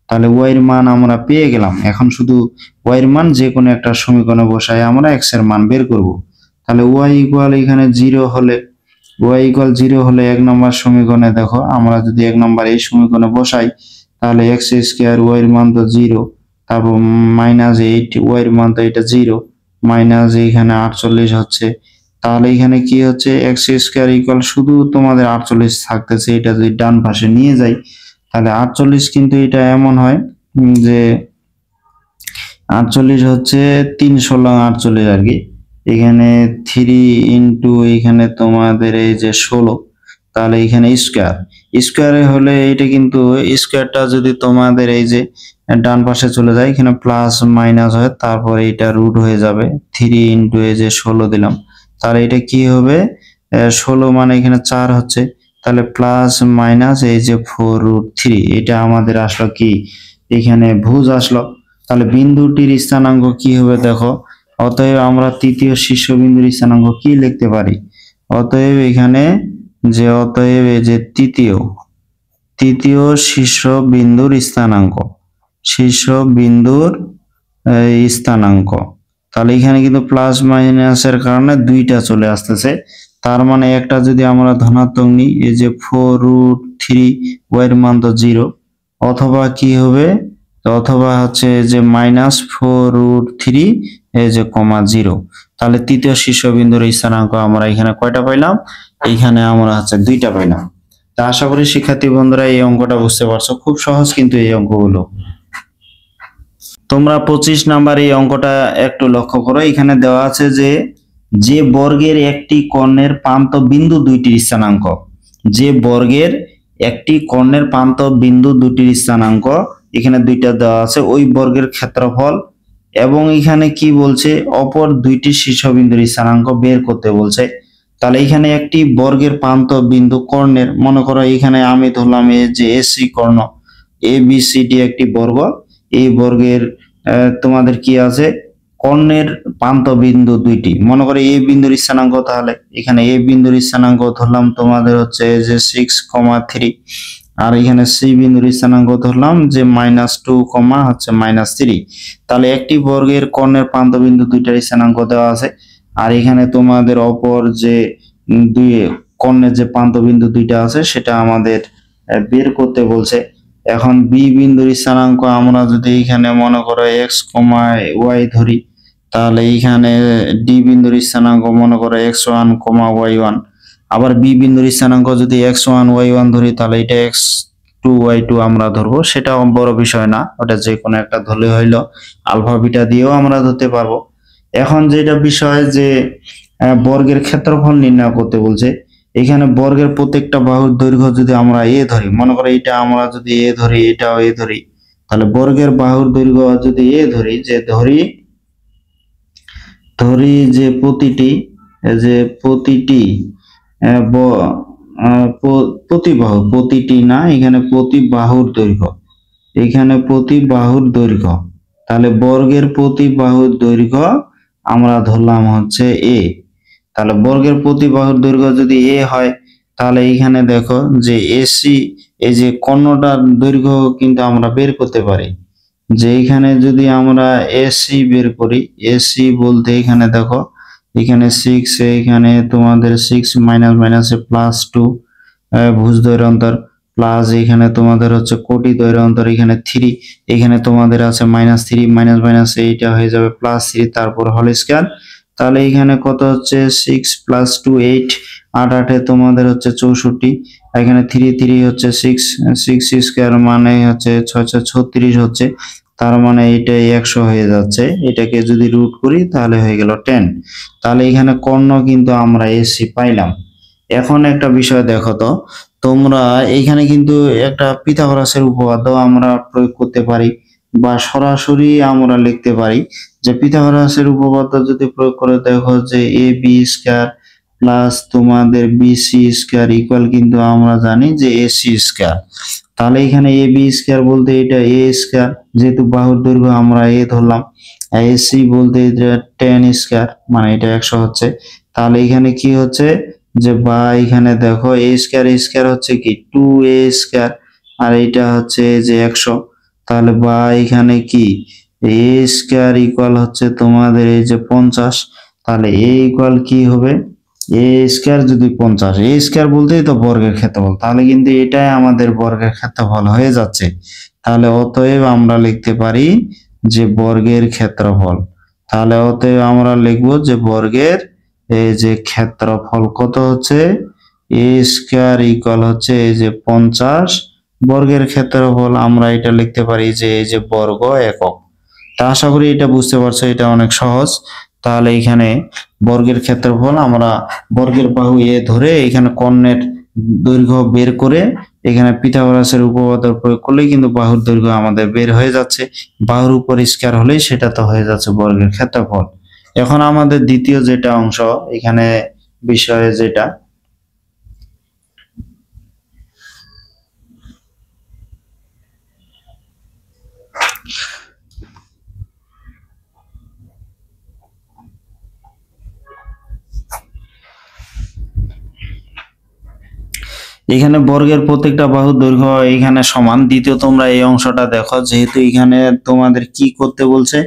[SPEAKER 1] তাহলে y এর মান আমরা পেয়ে গেলাম। এখন শুধু y এর মান যে কোনো একটা সমীকরণে বসায় আমরা x এর মান বের করব। তাহলে y ইকুয়াল এখানে 0 হলে, y ইকুয়াল 0 হলে 1 নম্বর সমীকরণে দেখো আমরা যদি 1 নম্বর এই সমীকরণে বসাই তাহলে x স্কয়ার y এর মান তো 0, তারপর মাইনাস 8 y এর মান তো এটা 0, মাইনাস এখানে 48 হচ্ছে। তাহলে এখানে কি হচ্ছে, এক্স স্কয়ার ইকুয়াল শুধু তোমাদের 48 থাকতেছে, এটা যদি ডান পাশে নিয়ে যাই তাহলে 48 কিন্তু এটা এমন হয় যে 48 হচ্ছে 3 16 48 আর কি, এখানে 3 ইন্টু এখানে তোমাদের এই যে 16, তাহলে এখানে স্কয়ার, স্কয়ারে হলে এটা কিন্তু স্কয়ারটা যদি তোমাদের এই যে ডান পাশে চলে যায় এখানে প্লাস মাইনাস হয়, তারপর এটা রুট হয়ে যাবে, 3 ইন্টু এই যে 16 দিলাম, তাহলে এটা কি হবে 16 মানে এখানে 4 হচ্ছে, তাহলে প্লাস মাইনাস এই যে 4√3, এটা আমাদের আসলো কি এখানে ভুজ আসলো। তাহলে বিন্দুটির স্থানাঙ্ক কি হবে দেখো, অতএব আমরা তৃতীয় শীর্ষবিন্দুর স্থানাঙ্ক কি লিখতে পারি, অতএব এখানে যে অতএব এই যে তৃতীয় শীর্ষবিন্দুর স্থানাঙ্ক, শীর্ষবিন্দুর স্থানাঙ্ক, তাহলে এখানে কিন্তু প্লাস মাইনাসের কারণে দুইটা চলে আসতেছে, তার মানে একটা যদি আমরা ধনাত্মক নিই এই যে 4√3 y এর মান তো 0, অথবা কি হবে, অথবা হচ্ছে যে মাইনাস 4√3 এই যে কমা 0, তাহলে তৃতীয় শীর্ষবিন্দুর স্থানাঙ্ক আমরা এখানে কয়টা পাইলাম, এইখানে আমরা হচ্ছে 2টা পাইলাম। তা আশা করি শিক্ষার্থী বন্ধুরা এই অঙ্কটা বুঝতে পারছো, খুব সহজ কিন্তু এই অঙ্কগুলো। তোমরা 25 নাম্বার এই অঙ্কটা একটু লক্ষ্য করো, এখানে দেওয়া আছে যে বর্গের একটি কর্ণের প্রান্ত বিন্দু দুইটির স্থানাঙ্ক, যে বর্গের একটি কর্ণের প্রান্ত বিন্দু দুইটির স্থানাঙ্ক, এখানে দুইটা দেওয়া আছে, ওই বর্গের ক্ষেত্রফল এবং এখানে কি বলছে অপর দুইটি শীর্ষবিন্দুর স্থানাঙ্ক বের করতে বলছে। তাহলে এখানে একটি বর্গের প্রান্ত বিন্দু কর্ণের, মনে করো এখানে আমি ধরলাম এই যে AC Karna, A B C D একটি বর্গ, এই বর্গের তোমাদের কি আছে কর্ণের প্রান্ত বিন্দু দুইটি, মনে করো এ বিন্দুর স্থানাঙ্ক, তাহলে এখানে এ বিন্দুর স্থানাঙ্ক ধরলাম তোমাদের হচ্ছে যে 6,3, আর এখানে সি বিন্দুর স্থানাঙ্ক ধরলাম যে -2, হচ্ছে -3। তাহলে একটি বর্গের কর্ণের প্রান্ত বিন্দু দুইটার স্থানাঙ্ক দেওয়া আছে, আর এখানে তোমাদের অপর যে দুই কর্ণের যে প্রান্ত বিন্দু দুইটা আছে সেটা আমাদের বের করতে বলছে। এখন বি বিন্দুর স্থানাঙ্ক আমরা যদি এখানে মনে করো x, y ধরি, তাহলে এইখানে ডি বিন্দুর স্থানাঙ্ক মনে করো x1, y1, আবার বি বিন্দুর স্থানাঙ্ক যদি x1, y1 ধরি তাহলে এটা x2, y2 আমরা ধরবো, সেটা বড় বিষয় না, ওটা যে কোনো একটা ধরলে হইলো, আলফা বিটা দিয়েও আমরা ধরতে পারবো। এখন যেটা বিষয় যে বর্গের ক্ষেত্রফল নির্ণয় করতে বলছে, এখানে বর্গের প্রত্যেকটা বাহুর দৈর্ঘ্য যদি আমরা এ ধরি, মনে করো এটা আমরা যদি এ ধরি, এটাও এ ধরি, তাহলে বর্গের বাহুর দৈর্ঘ্য যদি এ ধরি, যে ধরি যে প্রতিটি প্রতি বাহু, প্রতিটি না, এখানে প্রতি বাহুর দৈর্ঘ্য, এখানে প্রতি বাহুর দৈর্ঘ্য, তাহলে বর্গের প্রতি বাহুর দৈর্ঘ্য আমরা ধরলাম হচ্ছে এ। তাহলে বর্গের প্রতি বাহুর দৈর্ঘ্য যদি এ হয়, তাহলে এইখানে দেখো যে এসি, এই যে কর্ণটার দৈর্ঘ্য কিন্তু আমরা বের করতে পারি। যে এখানে যদি আমরা এসি বের করি, এসি বলতে এখানে দেখো এখানে 6, এখানে তোমাদের 6 মাইনাস মাইনাসে +2 ভুজ দৈর্ঘ্য অন্তর, প্লাস এখানে তোমাদের হচ্ছে কোটি দৈর্ঘ্য অন্তর, এখানে 3, এখানে তোমাদের আছে -3 মাইনাস মাইনাস এইটা হয়ে যাবে +3, তারপর হোল স্কয়ার। তাহলে এখানে কত হচ্ছে 6 + 2 8, 8 8 তোমাদের হচ্ছে 64, এখানে 3 3 হচ্ছে 6 6 স্কয়ার মানে হচ্ছে 6 6 36 হচ্ছে, তার মানে এটা 100 হয়ে যাচ্ছে। এটাকে যদি রুট করি তাহলে হয়ে গেল 10। তাহলে এখানে কর্ণ কিন্তু আমরা এসি পাইলাম। এখন একটা বিষয় দেখো তো, তোমরা এইখানে কিন্তু একটা পিথাগোরাসের উপপাদ্য আমরা প্রয়োগ করতে পারি, বা সরাসরি আমরা লিখতে পারি যে পিথাগোরাসের উপপাদ্য যদি প্রয়োগ করে দেখো যে এ বি স্কয়ার প্লাস তোমাদের বিসি স্কয়ার ইকুয়াল কিন্তু আমরা জানি যে এসি স্কয়ার। তাহলে এখানে এ বি স্কয়ার বলতে এটা এ স্কয়ার, যেহেতু বাহুর দৈর্ঘ্য আমরা এ ধরলাম, এসি বলতে এটা 10 স্কয়ার মানে এটা 100 হচ্ছে। তাহলে এখানে কি হচ্ছে যে বা এখানে দেখো এ স্কয়ার হচ্ছে কি 2a স্কয়ার, আর এটা হচ্ছে যে 100। তাহলে বা এখানে কি এ স্কয়ার ইকুয়াল হচ্ছে তোমাদের এই যে 50। তাহলে এ ইকুয়াল কি হবে, এ স্কয়ার যদি 50, এ স্কয়ার বলতেই তো বর্গের ক্ষেত্রফল, তাহলে কিন্তু এটাই আমাদের বর্গের ক্ষেত্রফল হয়ে যাচ্ছে। তাহলে অতএব আমরা লিখতে পারি যে বর্গের ক্ষেত্রফল। তাহলে অতএব আমরা লিখবো যে বর্গের এই যে ক্ষেত্রফল কত হচ্ছে, এ স্কয়ার ইকুয়াল হচ্ছে এই যে 50 বর্গের ক্ষেত্রফল। আমরা এটা লিখতে পারি যে এই যে বর্গ একক। তা আশা করি এটা বুঝতে পারছো, এটা অনেক সহজ। তাহলে এখানে বর্গের ক্ষেত্রফল আমরা বর্গের বাহু এ ধরে এখানে কর্ণের দৈর্ঘ্য বের করে এখানে পিথাগোরাসের উপপাদ্য প্রয়োগ করলেই কিন্তু বাহুর দৈর্ঘ্য আমাদের বের হয়ে যাচ্ছে। বাহুর উপর স্কয়ার হলেই সেটা তো হয়ে যাচ্ছে বর্গের ক্ষেত্রফল। এখন আমাদের দ্বিতীয় যেটা অংশ এখানে বিষয়ে যেটা এখানে বর্গের প্রত্যেকটা বাহুর দৈর্ঘ্য এখানে সমান। দ্বিতীয় তোমরা এই অংশটা দেখো, যেহেতু এখানে তোমাদের কি করতে বলছে,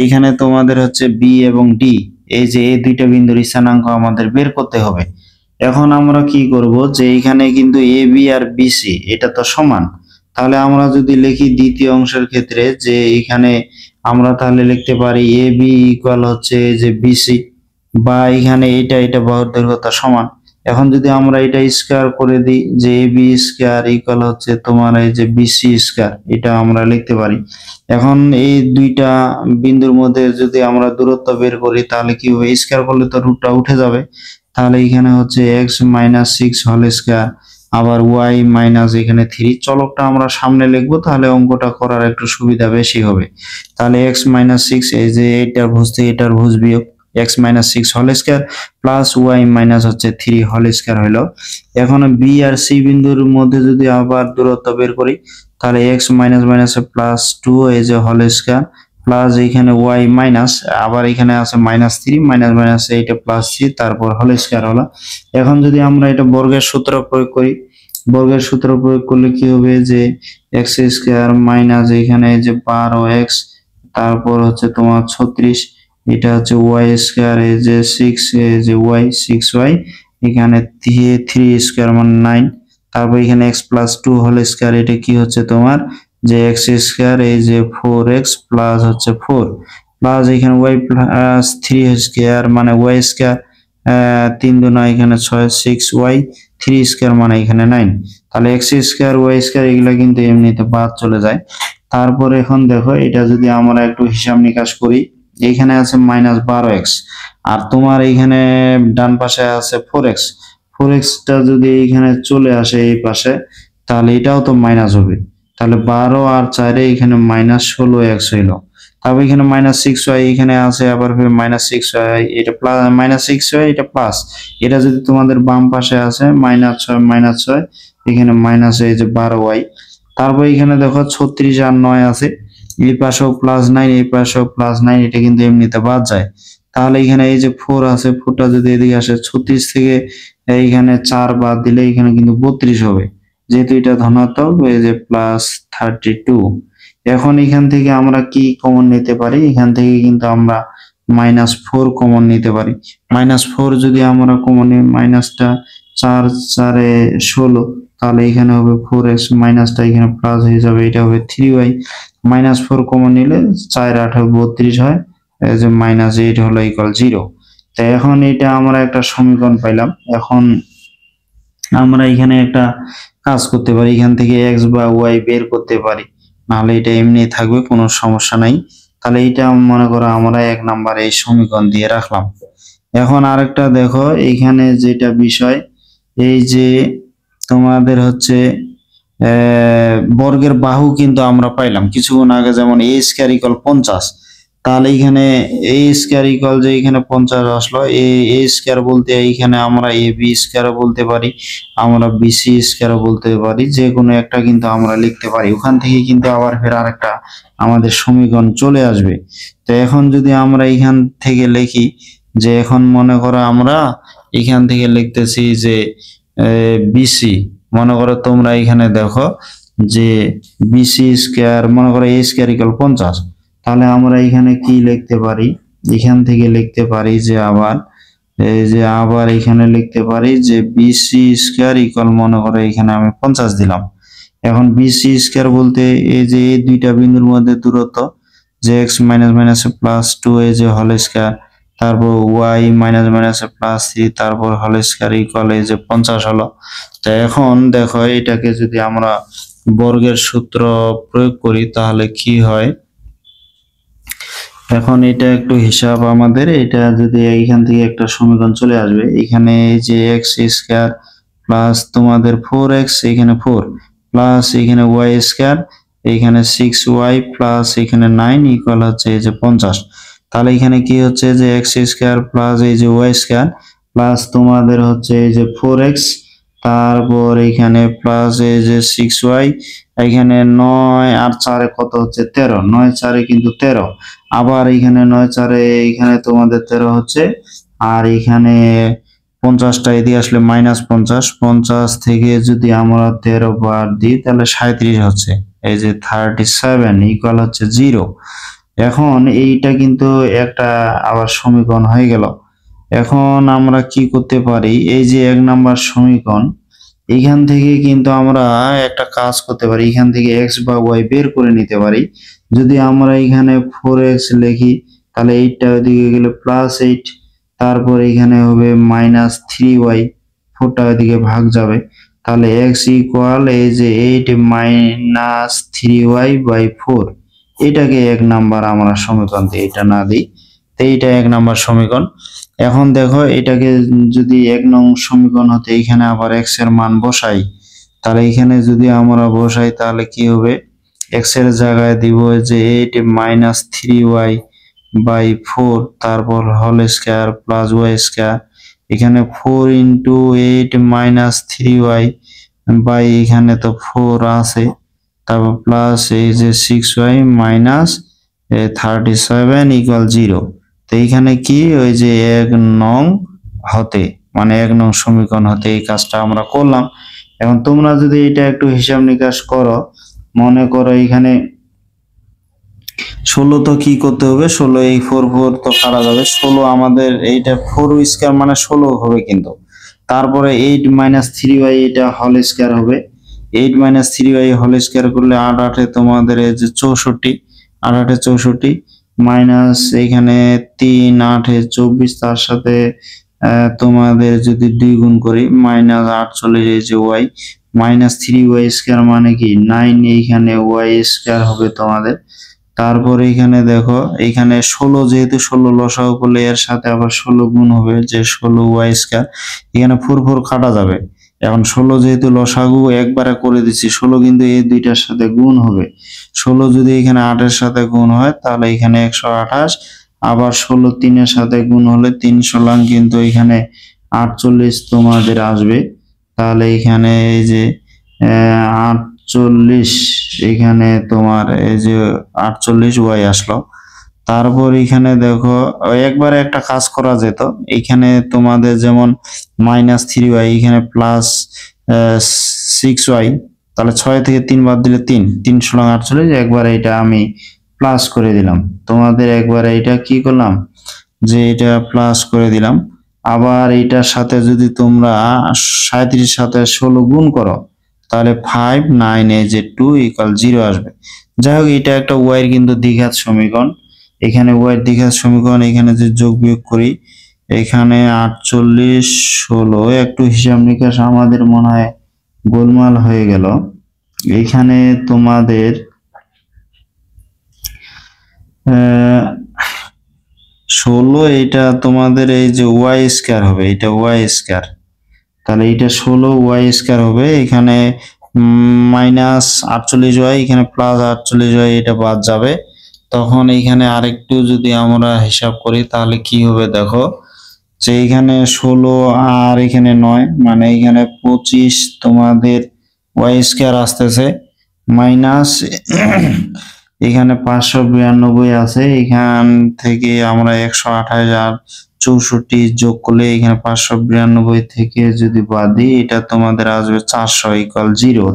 [SPEAKER 1] এখানে তোমাদের হচ্ছে বি এবং ডি, এই যে এই দুইটা বিন্দুর স্থানাঙ্ক আমাদের বের করতে হবে। এখন আমরা কি করব যে এখানে কিন্তু এ বি আর বিসি এটা তো সমান। তাহলে আমরা যদি লিখি দ্বিতীয় অংশের ক্ষেত্রে যে এখানে আমরা তাহলে লিখতে পারি এ বি ইকুয়াল হচ্ছে যে বিসি, বা এখানে এটা বাহুর দৈর্ঘ্যটা সমান। এখন যদি আমরা এটা স্কয়ার করে দিই যে এ বি স্কয়ার ইকুয়াল হচ্ছে তোমার এই যে বিসি স্কয়ার, এটা আমরা লিখতে পারি। এখন এই দুইটা বিন্দুর মধ্যে যদি আমরা দূরত্ব বের করি তাহলে কি হবে, স্কয়ার করলে তো রুটটা উঠে যাবে। তাহলে এখানে হচ্ছে x - 6 হোল স্কয়ার, আবার y মাইনাস এখানে 3, চলকটা আমরা সামনে লিখবো তাহলে অঙ্কটা করার একটু সুবিধা বেশি হবে। তাহলে x - 6 এই যে এটার ভুজ থেকে এটার ভুজ বিয়োগ x - 6 whole square plus y minus হচ্ছে 3 হোল স্কয়ার হলো। এখন বি আর সি বিন্দুর মধ্যে যদি আবার দূরত্ব বের করি তাহলে x মাইনাস মাইনাসে +2 এই যে হোল স্কয়ার প্লাস এখানে y মাইনাস, আবার এখানে আছে -3 মাইনাস মাইনাস এইটা +3 তারপর হোল স্কয়ার হলো। এখন যদি আমরা এটা বর্গের সূত্র প্রয়োগ করি, বর্গের সূত্র প্রয়োগ করলে কি হবে যে x স্কয়ার মাইনাস এখানে যে 12x তারপর হচ্ছে তোমার 36, এটা হচ্ছে y স্কয়ার এই যে 6 এই যে y 6y এখানে 3 স্কয়ার মানে 9, তারপর এখানে x + 2 হোল স্কয়ার, এটা কি হচ্ছে তোমার যে x স্কয়ার এই যে 4x প্লাস হচ্ছে 4 প্লাস এখানে y প্লাস 3 স্কয়ার মানে y স্কয়ার 3 2 9 এখানে 6 6y 3 স্কয়ার মানে এখানে 9। তাহলে x স্কয়ার y স্কয়ার এগুলা কিন্তু এমনিতে বাদ চলে যায়। তারপর এখন দেখো এটা যদি আমরা একটু হিসাব নিকাশ করি, এখানে আছে -12x আর তোমার এখানে ডান পাশে আছে 4x, 4x টা যদি এখানে চলে আসে এই পাশে তাহলে এটাও তো মাইনাস হবে। তাহলে 12 আর 4 এখানে -16x হইলো। তারপর এখানে -6y এখানে আছে, আবার -6y এটা প্লাস -6y এটা প্লাস, এটা যদি তোমাদের বাম পাশে আছে -6 এখানে মাইনাস এই যে 12y। তারপর এখানে দেখো 36 আর 9 আছে, এই পাশেও +9, এই পাশেও +9, এটা কিন্তু এমনিতে বাদ যায়। তাহলে এখানে এই যে 4 আছে, 4টা যদি এদিকে আসে 36 থেকে এইখানে 4 বাদ দিলে এখানে কিন্তু 32 হবে। যেহেতু এটা ধনাত্মক, এই যে +32। এখন এখান থেকে আমরা কি কমন নিতে পারি? এখান থেকে কিন্তু আমরা -4 কমন নিতে পারি। -4 যদি আমরা কমন নিই, মাইনাসটা 4 4 এ 16, তাহলে এখানে হবে 4x, মাইনাসটা এখানে প্লাস হয়ে যাবে, এটা হবে 3y। -4 কমন নিলে 4 8 32 হয়, এই যে -8 হলো ইকুয়াল 0। তো এখন এটা আমরা একটা সমীকরণ পাইলাম। এখন আমরা এখানে একটা কাজ করতে পারি, এখান থেকে x বা y বের করতে পারি, নাহলে এটা এমনি থাকবে, কোনো সমস্যা নাই। তাহলে এটা মনে করো আমরা 1 নাম্বার এই সমীকরণ দিয়ে রাখলাম। এখন আরেকটা দেখো, এইখানে যেটা বিষয়, এই যে তোমাদের হচ্ছে বর্গের বাহু কিন্তু আমরা পাইলাম কিছুক্ষণ আগে, যেমন a স্কয়ার ইকুয়াল 50। তাহলে এখানে a স্কয়ার ইকুয়াল যে এখানে 50 আসলো, a স্কয়ার বলতে এইখানে আমরা ab স্কয়ার বলতে পারি, আমরা bc স্কয়ার বলতে পারি, যে কোনো একটা কিন্তু আমরা লিখতে পারি। ওখান থেকে কিন্তু আবার ফের আরেকটা আমাদের সমীকরণ চলে আসবে। তো এখন যদি আমরা এখান থেকে লিখি, যে এখন মনে করো আমরা এখান থেকে লিখতেছি যে bc, মনে করো তোমরা এখানে দেখো যে bc স্কয়ার, মনে করো a স্কয়ার ইকুয়াল 50। তাহলে আমরা এখানে কি লিখতে পারি? এখান থেকে লিখতে পারি যে আবার এই যে আবার এখানে লিখতে পারি যে bc স্কয়ার ইকুয়াল, মনে করো এখানে আমি 50 দিলাম। এখন bc স্কয়ার বলতে এই যে এই দুইটা বিন্দুর মধ্যে দূরত্ব, যে x মাইনাস মাইনাসে +2, এই যে হোল স্কয়ার, তারপর y মাইনাস মাইনাসে +3, তারপর হোল স্কয়ার ইকুয়াল এই যে 50 হলো। তো এখন দেখো এটাকে যদি আমরা বর্গের সূত্র প্রয়োগ করি তাহলে কি হয়? এখন এটা একটু হিসাব আমাদের, এটা যদি এইখান থেকে একটা সমীকরণ চলে আসবে, এখানে এই যে x স্কয়ার প্লাস তোমাদের 4x, এখানে 4 প্লাস এখানে y স্কয়ার, এখানে 6y প্লাস এখানে 9 ইকুয়াল হচ্ছে এই যে 50। তাহলে এখানে কি হচ্ছে যে x স্কয়ার প্লাস এই যে y স্কয়ার প্লাস তোমাদের হচ্ছে এই যে 4x, তারপর এখানে প্লাস এই যে 6y, এখানে 9 আর 4 কত হচ্ছে 13, 9 4 কিন্তু 13, আবার এখানে 9 4 এখানে তোমাদের 13 হচ্ছে, আর এখানে 50টা এদিকে আসলে -50, 50 থেকে যদি আমরা 13 বাদ দিই তাহলে 37 হচ্ছে, এই যে 37 ইকুয়াল হচ্ছে 0। এখন এইটা কিন্তু একটা আবার সমীকরণ হয়ে গেল। এখন আমরা কি করতে পারি? এই যে 1 নাম্বার সমীকরণ, এখান থেকে কিন্তু আমরা একটা কাজ করতে পারি, এখান থেকে x বা y বের করে নিতে পারি। যদি আমরা এখানে 4x লিখি তাহলে 8টা ওইদিকে গেলে +8, তারপর এখানে হবে -3y, 4টা ওইদিকে ভাগ যাবে, তাহলে x ইকুয়াল এই যে 8 -3y/4। এটাকে 1 নাম্বার আমরা সমীকরণ দিই, এটা না দিই, তো এইটা 1 নাম্বার সমীকরণ। এখন দেখো এটাকে যদি 1 নং সমীকরণ হতে এখানে আবার x এর মান বসাই, তাহলে এখানে যদি আমরা বসাই তাহলে কি হবে? x এর জায়গায় দিব যে 8 -3y/4, তারপর whole square plus y square, এখানে 4 × 8 -3y বাই এখানে তো 4 আছে, তারপর প্লাস এই যে 6y -37 ইকুয়াল 0। তো এইখানে কি ওই যে 1 নং হতে, মানে 1 নং সমীকরণ হতে এই কাজটা আমরা করলাম। এখন তোমরা যদি এটা একটু হিসাব নিকাশ করো, মনে করো এখানে 16, তো কি করতে হবে? 16 এই 4 তো কাটা যাবে, 16 আমাদের এইটা 4 স্কয়ার মানে 16 হবে কিন্তু, তারপরে 8 -3y এটা হোল স্কয়ার হবে, 8 -3y হোল স্কয়ার করলে 8 8 তোমাদের এই যে 64, 8 8 64 মাইনাস এখানে 3 8 24, তার সাথে তোমাদের যদি 2 গুণ করি -48 এই যে y -3y স্কয়ার মানে কি 9, এইখানে y স্কয়ার হবে তোমাদের। তারপর এখানে দেখো এখানে 16, যেহেতু 16 লসাগু করলে এর সাথে আবার 16 গুণ হবে, যে 16y স্কয়ার, এখানে 4 4 কাটা যাবে। এখন 16 যেহেতু লসাগু একবারে করে দিচ্ছি, 16 কিন্তু এই দুইটার সাথে গুণ হবে, 16 যদি এখানে 8 এর সাথে গুণ হয় তাহলে এখানে 128, আবার 16 3 এর সাথে গুণ হলে 316 কিন্তু এখানে 48 তোমাদের আসবে। তাহলে এখানে এই যে 48, এখানে তোমার এই যে 48 ওয়াই আসলো। তারপর এখানে দেখো একবারে একটা কাজ করা যেত, এখানে তোমাদের যেমন -3y, এখানে +6y, তাহলে 6 থেকে 3 বাদ দিলে 3, 3 × 48, একবারে এটা আমি প্লাস করে দিলাম। তোমাদের একবারে এটা কি করলাম, যে এটা প্লাস করে দিলাম। আবার এটার সাথে যদি তোমরা 37 সাথে 16 গুণ করো, তাহলে 5 9 এই যে 2 = 0 আসবে। যাই হোক, এটা একটা ওয়াই এর কিন্তু দ্বিঘাত সমীকরণ। এখানে ওয়াই এর দ্বিঘাত সমীকরণ, এখানে যে যোগ বিয়োগ করি, এখানে 48 16, একটু হিসাব নিকাশ আমাদের মনে হয় গোলমাল হয়ে গেল। এখানে তোমাদের 16, এটা তোমাদের এই যে ওয়াই স্কয়ার হবে, এটা ওয়াই স্কয়ার, তাহলে এটা 16 ওয়াই স্কয়ার হবে। এখানে -48y, এখানে +48y, এটা বাদ যাবে। তখন এইখানে আরেকটু যদি আমরা হিসাব করি, তাহলে কি হবে দেখো, যে এখানে 16 আর এখানে 9, মানে এখানে 25 তোমাদের ওয়াই স্কয়ার আসতেছে, মাইনাস এখানে 592 আছে, এখান থেকে আমরা 128 আর 64 যোগ করলে এখানে 592 থেকে যদি বাদ দিই, এটা তোমাদের আসবে 400 = 0।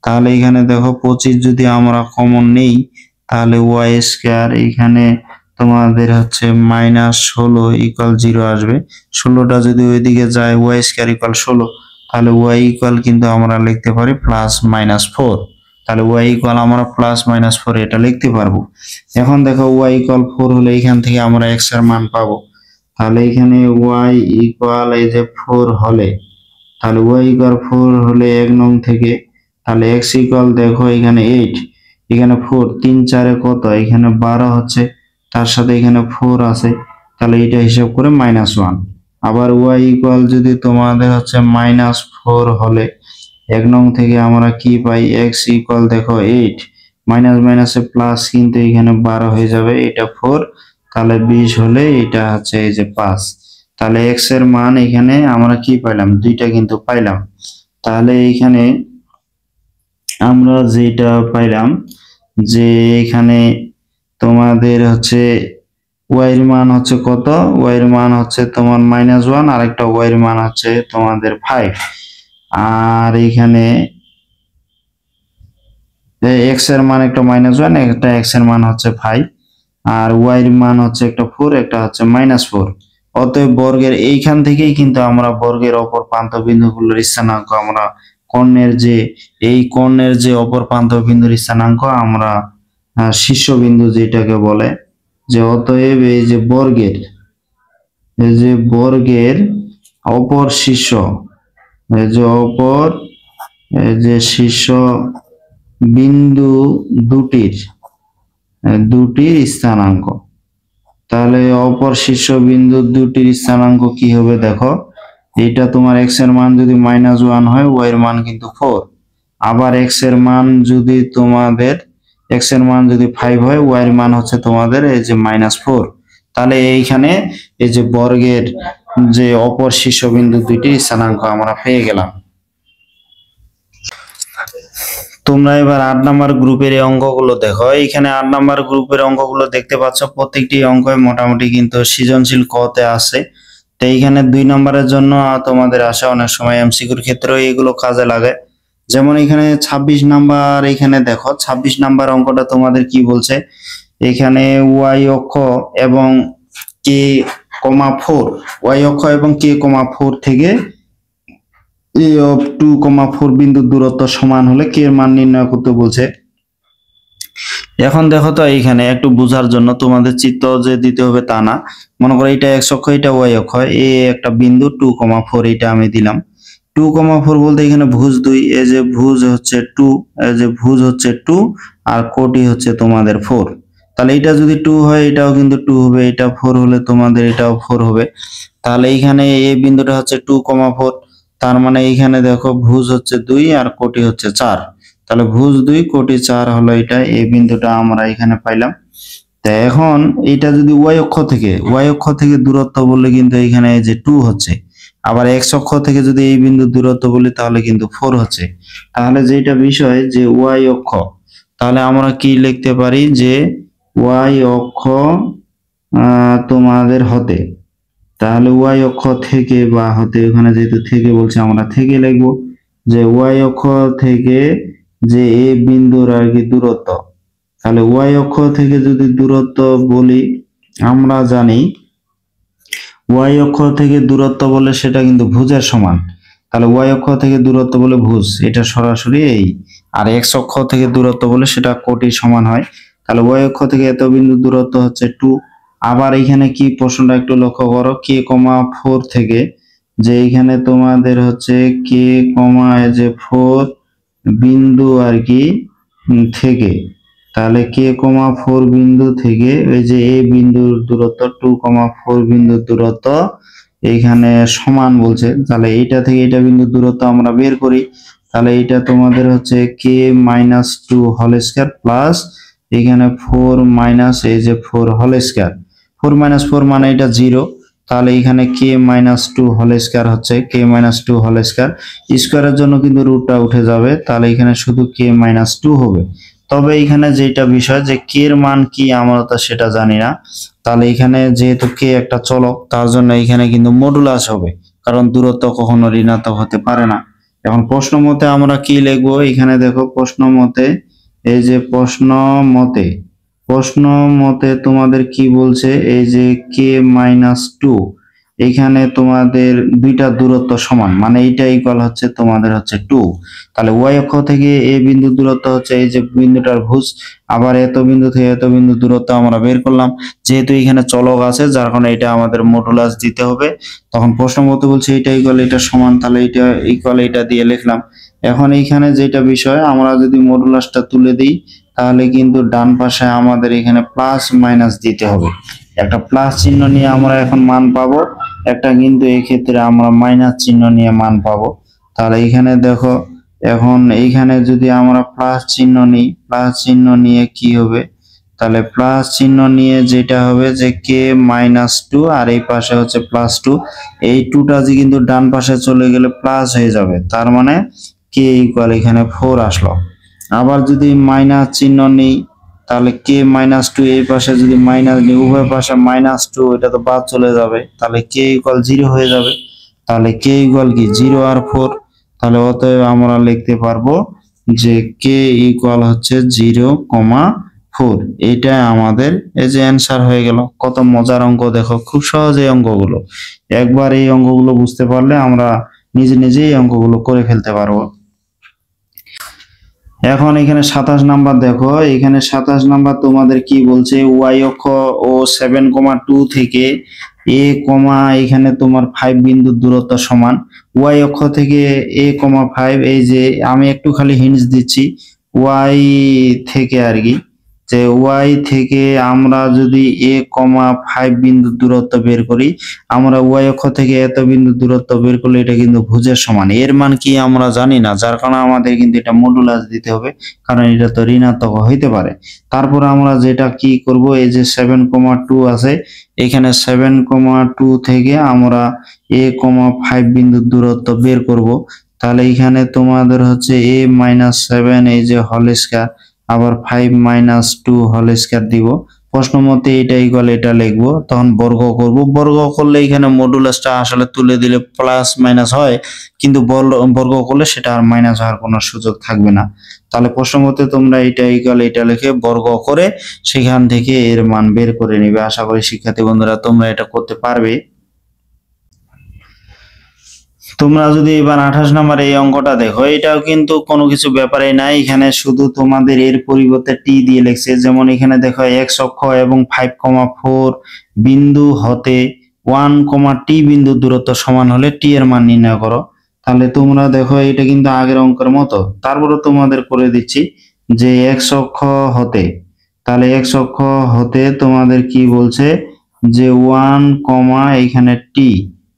[SPEAKER 1] তাহলে এখানে দেখো 25 যদি আমরা কমন নেই, তাহলে ওয়াই স্কয়ার এখানে তোমাদের হচ্ছে -16 = 0 আসবে। 16টা যদি ওইদিকে যায়, ওয়াই স্কয়ার = 16, তাহলে ওয়াই কিন্তু আমরা লিখতে পারি +-4। তাহলে ওয়াই আমরা +-4 এটা লিখতে পারবো। এখন দেখো ওয়াই 4 হলে এখান থেকে আমরা x এর মান পাবো। তাহলে এখানে ওয়াই এই যে 4 হলে, তাহলে ওয়াই 4 হলে 1 নং থেকে, তাহলে x দেখো এখানে 8, এখানে 4, 3 4 কত, এখানে 12 হচ্ছে, তার সাথে এখানে 4 আছে, তাহলে এটা হিসাব করে -1। আবার ওয়াই যদি তোমাদের হচ্ছে -4 হলে 1 নং থেকে আমরা কি পাই, x দেখো 8, মাইনাস মাইনাসে প্লাস, কিন্তু এখানে 12 হয়ে যাবে, এটা 4, তাহলে 20 হলে এটা হচ্ছে এই যে 5। তাহলে x এর মান এখানে আমরা কি পাইলাম, দুইটা কিন্তু পাইলাম। তাহলে এখানে আমরা যেটা পাইলাম, যে এখানে তোমাদের হচ্ছে ওয়াই এর মান হচ্ছে কত, ওয়াই এর মান হচ্ছে তোমার -1, আর একটা ওয়াই এর মান হচ্ছে তোমাদের 5, আর এখানে x এর মান একটা -1, একটা x এর মান হচ্ছে 5, আর y এর মান হচ্ছে একটা 4, একটা হচ্ছে -4। অতএব বর্গের এইখান থেকেই কিন্তু আমরা বর্গের অপর প্রান্ত বিন্দুগুলোর স্থানাঙ্ক, আমরা কর্ণের যে অপর প্রান্ত বিন্দুর স্থানাঙ্ক আমরা শীর্ষবিন্দু যেটাকে বলে, যে অতএব এই যে বর্গের অপর শীর্ষ, শীর্ষ বিন্দু দুটির স্থানাঙ্ক। তাহলে অপর শীর্ষ বিন্দু দুটির স্থানাঙ্ক কি হবে দেখো, এটা তোমার x এর মান যদি -1 হয়, y এর মান কিন্তু 4, আবার x এর মান যদি 5 হয়, y এর মান হচ্ছে তোমাদের এই যে -4। তাহলে এইখানে এই যে বর্গের যে অপর শীর্ষ বিন্দু দুইটির স্থানাঙ্ক আমরা পেয়ে গেলাম। তোমরা এবার 8 নাম্বার গ্রুপের এই অঙ্কগুলো দেখো। এখানে 8 নাম্বার গ্রুপের অঙ্কগুলো দেখতে পাচ্ছ, প্রত্যেকটি অঙ্কই মোটামুটি কিন্তু সৃজনশীল কতে আছে। তো এইখানে 2 নাম্বারের জন্য তোমাদের আসে, অনেক সময় এমসিকিউর ক্ষেত্রেও এগুলো কাজে লাগে। যেমন এখানে 26 নাম্বার, এখানে দেখো 26 নাম্বার অঙ্কটা তোমাদের কি বলছে, এখানে ওয়াই অক্ষ এবং k,4, ওয়াই অক্ষ এবং k,4 থেকে A(2,4) বিন্দুর দূরত্ব সমান হলে k এর মান নির্ণয় করতে বলছে। এখন দেখো তো, এইখানে একটু বোঝার জন্য তোমাদের চিত্র যে দিতে হবে তা না, মনে করো এটা x অক্ষ, এটা y অক্ষ, এ একটা বিন্দু 2,4, এটা আমি দিলাম। 2,4 বলতে এখানে ভুজ 2, এই যে ভুজ হচ্ছে 2, এই যে ভুজ হচ্ছে 2, আর কোটি হচ্ছে তোমাদের 4। তাহলে এটা যদি 2 হয়, এটাও কিন্তু 2 হবে, এটা 4 হলে তোমাদের এটাও 4 হবে। তাহলে এইখানে এই বিন্দুটা হচ্ছে 2,4, তার মানে এইখানে দেখো ভুজ হচ্ছে 2 আর কোটি হচ্ছে 4, তাহলে ভুজ 2 কোটি 4 হলো এটা, এই বিন্দুটা আমরা এখানে পাইলাম। তো এখন এটা যদি ওয়াই অক্ষ থেকে দূরত্ব বললে কিন্তু এখানে এই যে 2 হচ্ছে, আবার এক্স অক্ষ থেকে যদি এই বিন্দুর দূরত্ব বলি তাহলে কিন্তু 4 হচ্ছে। তাহলে যেটা বিষয় যে ওয়াই অক্ষ, তাহলে আমরা কি লিখতে পারি যে ওয়াই অক্ষ তোমাদের হতে, তাহলে ওয়াই অক্ষ থেকে বা হতে, ওখানে যেহেতু থেকে বলছে আমরা থেকে লিখবো, যে ওয়াই অক্ষ থেকে যে এ বিন্দুর আর কি দূরত্ব, তাহলে ওয়াই অক্ষ থেকে যদি দূরত্ব বলি আমরা জানি ওয়াই অক্ষ থেকে দূরত্ব বলে সেটা কিন্তু ভুজের সমান। তাহলে ওয়াই অক্ষ থেকে দূরত্ব বলে ভুজ, এটা সরাসরি এই। আর এক্স অক্ষ থেকে দূরত্ব বলে সেটা কোটির সমান হয়। তাহলে ওয়াই অক্ষ থেকে এত বিন্দু দূরত্ব হচ্ছে 2। আবার এখানে কি প্রশ্নটা একটু লক্ষ্য করো, কে কমা 4 থেকে, যে এখানে তোমাদের হচ্ছে কে কমা যে 4 বিন্দু আর কি থেকে, তাহলে কে কমা 4 বিন্দু থেকে ওই যে এ বিন্দুর দূরত্ব 2,4 বিন্দুর দূরত্ব এইখানে সমান বলছে। তাহলে এইটা থেকে এটা বিন্দুর দূরত্ব আমরা বের করি, তাহলে এইটা তোমাদের হচ্ছে কে মাইনাস 2 হোল স্কয়ার প্লাস এখানে 4 মাইনাস এই যে 4 হোল স্কয়ার, 4 মাইনাস 4 মানে এটা 0। তাহলে এখানে কে মাইনাস 2 হোল স্কয়ার হচ্ছে কে মাইনাস 2 হোল স্কয়ার, স্কয়ারের জন্য কিন্তু রুটটা উঠে যাবে, তাহলে এখানে শুধু কে মাইনাস 2 হবে। তবে এখানে যেটা বিষয় যে কে এর মান কি আমরা তো সেটা জানি না। তাহলে এখানে যেহেতু কে একটা চলক, তার জন্য এখানে কিন্তু মডুলাস হবে, কারণ দূরত্ব কখনো ঋণাত্মক হতে পারে না। এখন প্রশ্ন মতে আমরা কি লিখবো, এখানে দেখো প্রশ্ন মতে, এই যে প্রশ্ন মতে তোমাদের কি বলছে, এই যে কে মাইনাস 2, এখানে তোমাদের দুইটা দূরত্ব সমান, মানে এইটা ইকুয়াল হচ্ছে তোমাদের হচ্ছে 2। তাহলে ওয়াই অক্ষ থেকে এ বিন্দু দূরত্ব হচ্ছে এই যে বিন্দুটার ভুজ, আবার এত বিন্দু থেকে এত বিন্দু দূরত্ব আমরা বের করলাম। যেহেতু এখানে চলক আছে যার কারণে এটা আমাদের মডুলাস দিতে হবে। তখন প্রশ্ন মতে বলছে এটা ইকুয়াল এটা সমান, তাহলে এটা ইকুয়াল এটা দিয়ে লিখলাম। এখন এইখানে যেটা বিষয়, আমরা যদি মডুলাসটা তুলে দিই তাহলে কিন্তু ডান পাশে আমাদের এখানে প্লাস মাইনাস দিতে হবে। একটা প্লাস চিহ্ন নিয়ে আমরা এখন মান পাবো, একটা কিন্তু এই ক্ষেত্রে আমরা মাইনাস চিহ্ন নিয়ে মান পাবো। তাহলে এখানে দেখো, এখন এইখানে যদি আমরা প্লাস চিহ্ন নিই, প্লাস চিহ্ন নিয়ে কি হবে, তাহলে প্লাস চিহ্ন নিয়ে যেটা হবে যে কে মাইনাস 2 আর এই পাশে হচ্ছে প্লাস 2, এই 2টা যে কিন্তু ডান পাশে চলে গেলে প্লাস হয়ে যাবে, তার মানে কে ইকুয়াল এখানে 4 আসলো। আবার যদি মাইনাস চিহ্ন নিই তাহলে কে মাইনাস 2, এই পাশে যদি মাইনাস নিই উভয় পাশে মাইনাস 2, এটা তো বাদ চলে যাবে, তাহলে কে ইকুয়াল 0 হয়ে যাবে। তাহলে কে ইকুয়াল কি 0 আর 4, তাহলে অতএব আমরা লিখতে পারবো যে কে ইকুয়াল হচ্ছে 0,4। এইটা আমাদের এই যে অ্যান্সার হয়ে গেল। কত মজার অঙ্ক দেখো, খুব সহজে অঙ্কগুলো, একবার এই অঙ্কগুলো বুঝতে পারলে আমরা নিজে নিজেই অঙ্কগুলো করে ফেলতে পারবো। এখন এখানে 27 নাম্বার দেখো, এখানে 27 নাম্বার তোমাদের কি বলছে, ওয়াই অক্ষ ও 7,2 থেকে এ কমা এখানে তোমার 5 বিন্দুর দূরত্ব সমান। ওয়াই অক্ষ থেকে এ কমা 5, এই যে আমি একটু খালি হিন্টস দিচ্ছি, ওয়াই থেকে আর কি, যে ওয়াই থেকে আমরা যদি এ কমা 5 বিন্দুর দূরত্ব বের করি, আমরা ওয়াই অক্ষ থেকে এত বিন্দু দূরত্ব বের করলে এটা কিন্তু ভুজের সমান। এর মান কি আমরা জানি না, যার কারণে আমাদের কিন্তু এটা মডুলাস দিতে হবে, কারণ এটা তো ঋণাত্মক হইতে পারে। তারপর আমরা যেটা কি করব, এই যে 7,2 আছে, এখানে 7,2 থেকে আমরা এ কমা 5 বিন্দুর দূরত্ব বের করব। তাহলে এখানে তোমাদের হচ্ছে a মাইনাস 7 এই যে হোল স্কয়ার, আবার 5 মাইনাস 2 হোল স্কয়ার দিব। প্রশ্ন মতে এটা ইকুয়াল এটা লিখবো, তখন বর্গ করব, বর্গ করলে এখানে মডুলাসটা আসলে তুলে দিলে প্লাস মাইনাস হয়, কিন্তু বর্গ করলে সেটা আর মাইনাস হওয়ার কোনো সুযোগ থাকবে না। তাহলে প্রশ্ন মতে তোমরা এটা ইকুয়াল এটা লিখে বর্গ করে সেখান থেকে এর মান বের করে নিবে। আশা করি শিক্ষার্থী বন্ধুরা তোমরা এটা করতে পারবে। তোমরা যদি এবার 28 নম্বর এই অঙ্কটা দেখো, এটাও কিন্তু কোনো কিছু ব্যাপারে নাই, এখানে শুধু তোমাদের এর পরিবর্তে টি দিয়ে লিখছে। যেমন এখানে দেখো এক্স অক্ষ এবং 5,4 বিন্দু হতে 1, টি বিন্দু দূরত্ব সমান হলে টি এর মান নির্ণয় করো। তাহলে তোমরা দেখো এটা কিন্তু আগের অঙ্কের মতো, তারপরে তোমাদের করে দিচ্ছি যে এক্স অক্ষ হতে, তাহলে এক্স অক্ষ হতে তোমাদের কি বলছে যে 1, এখানে টি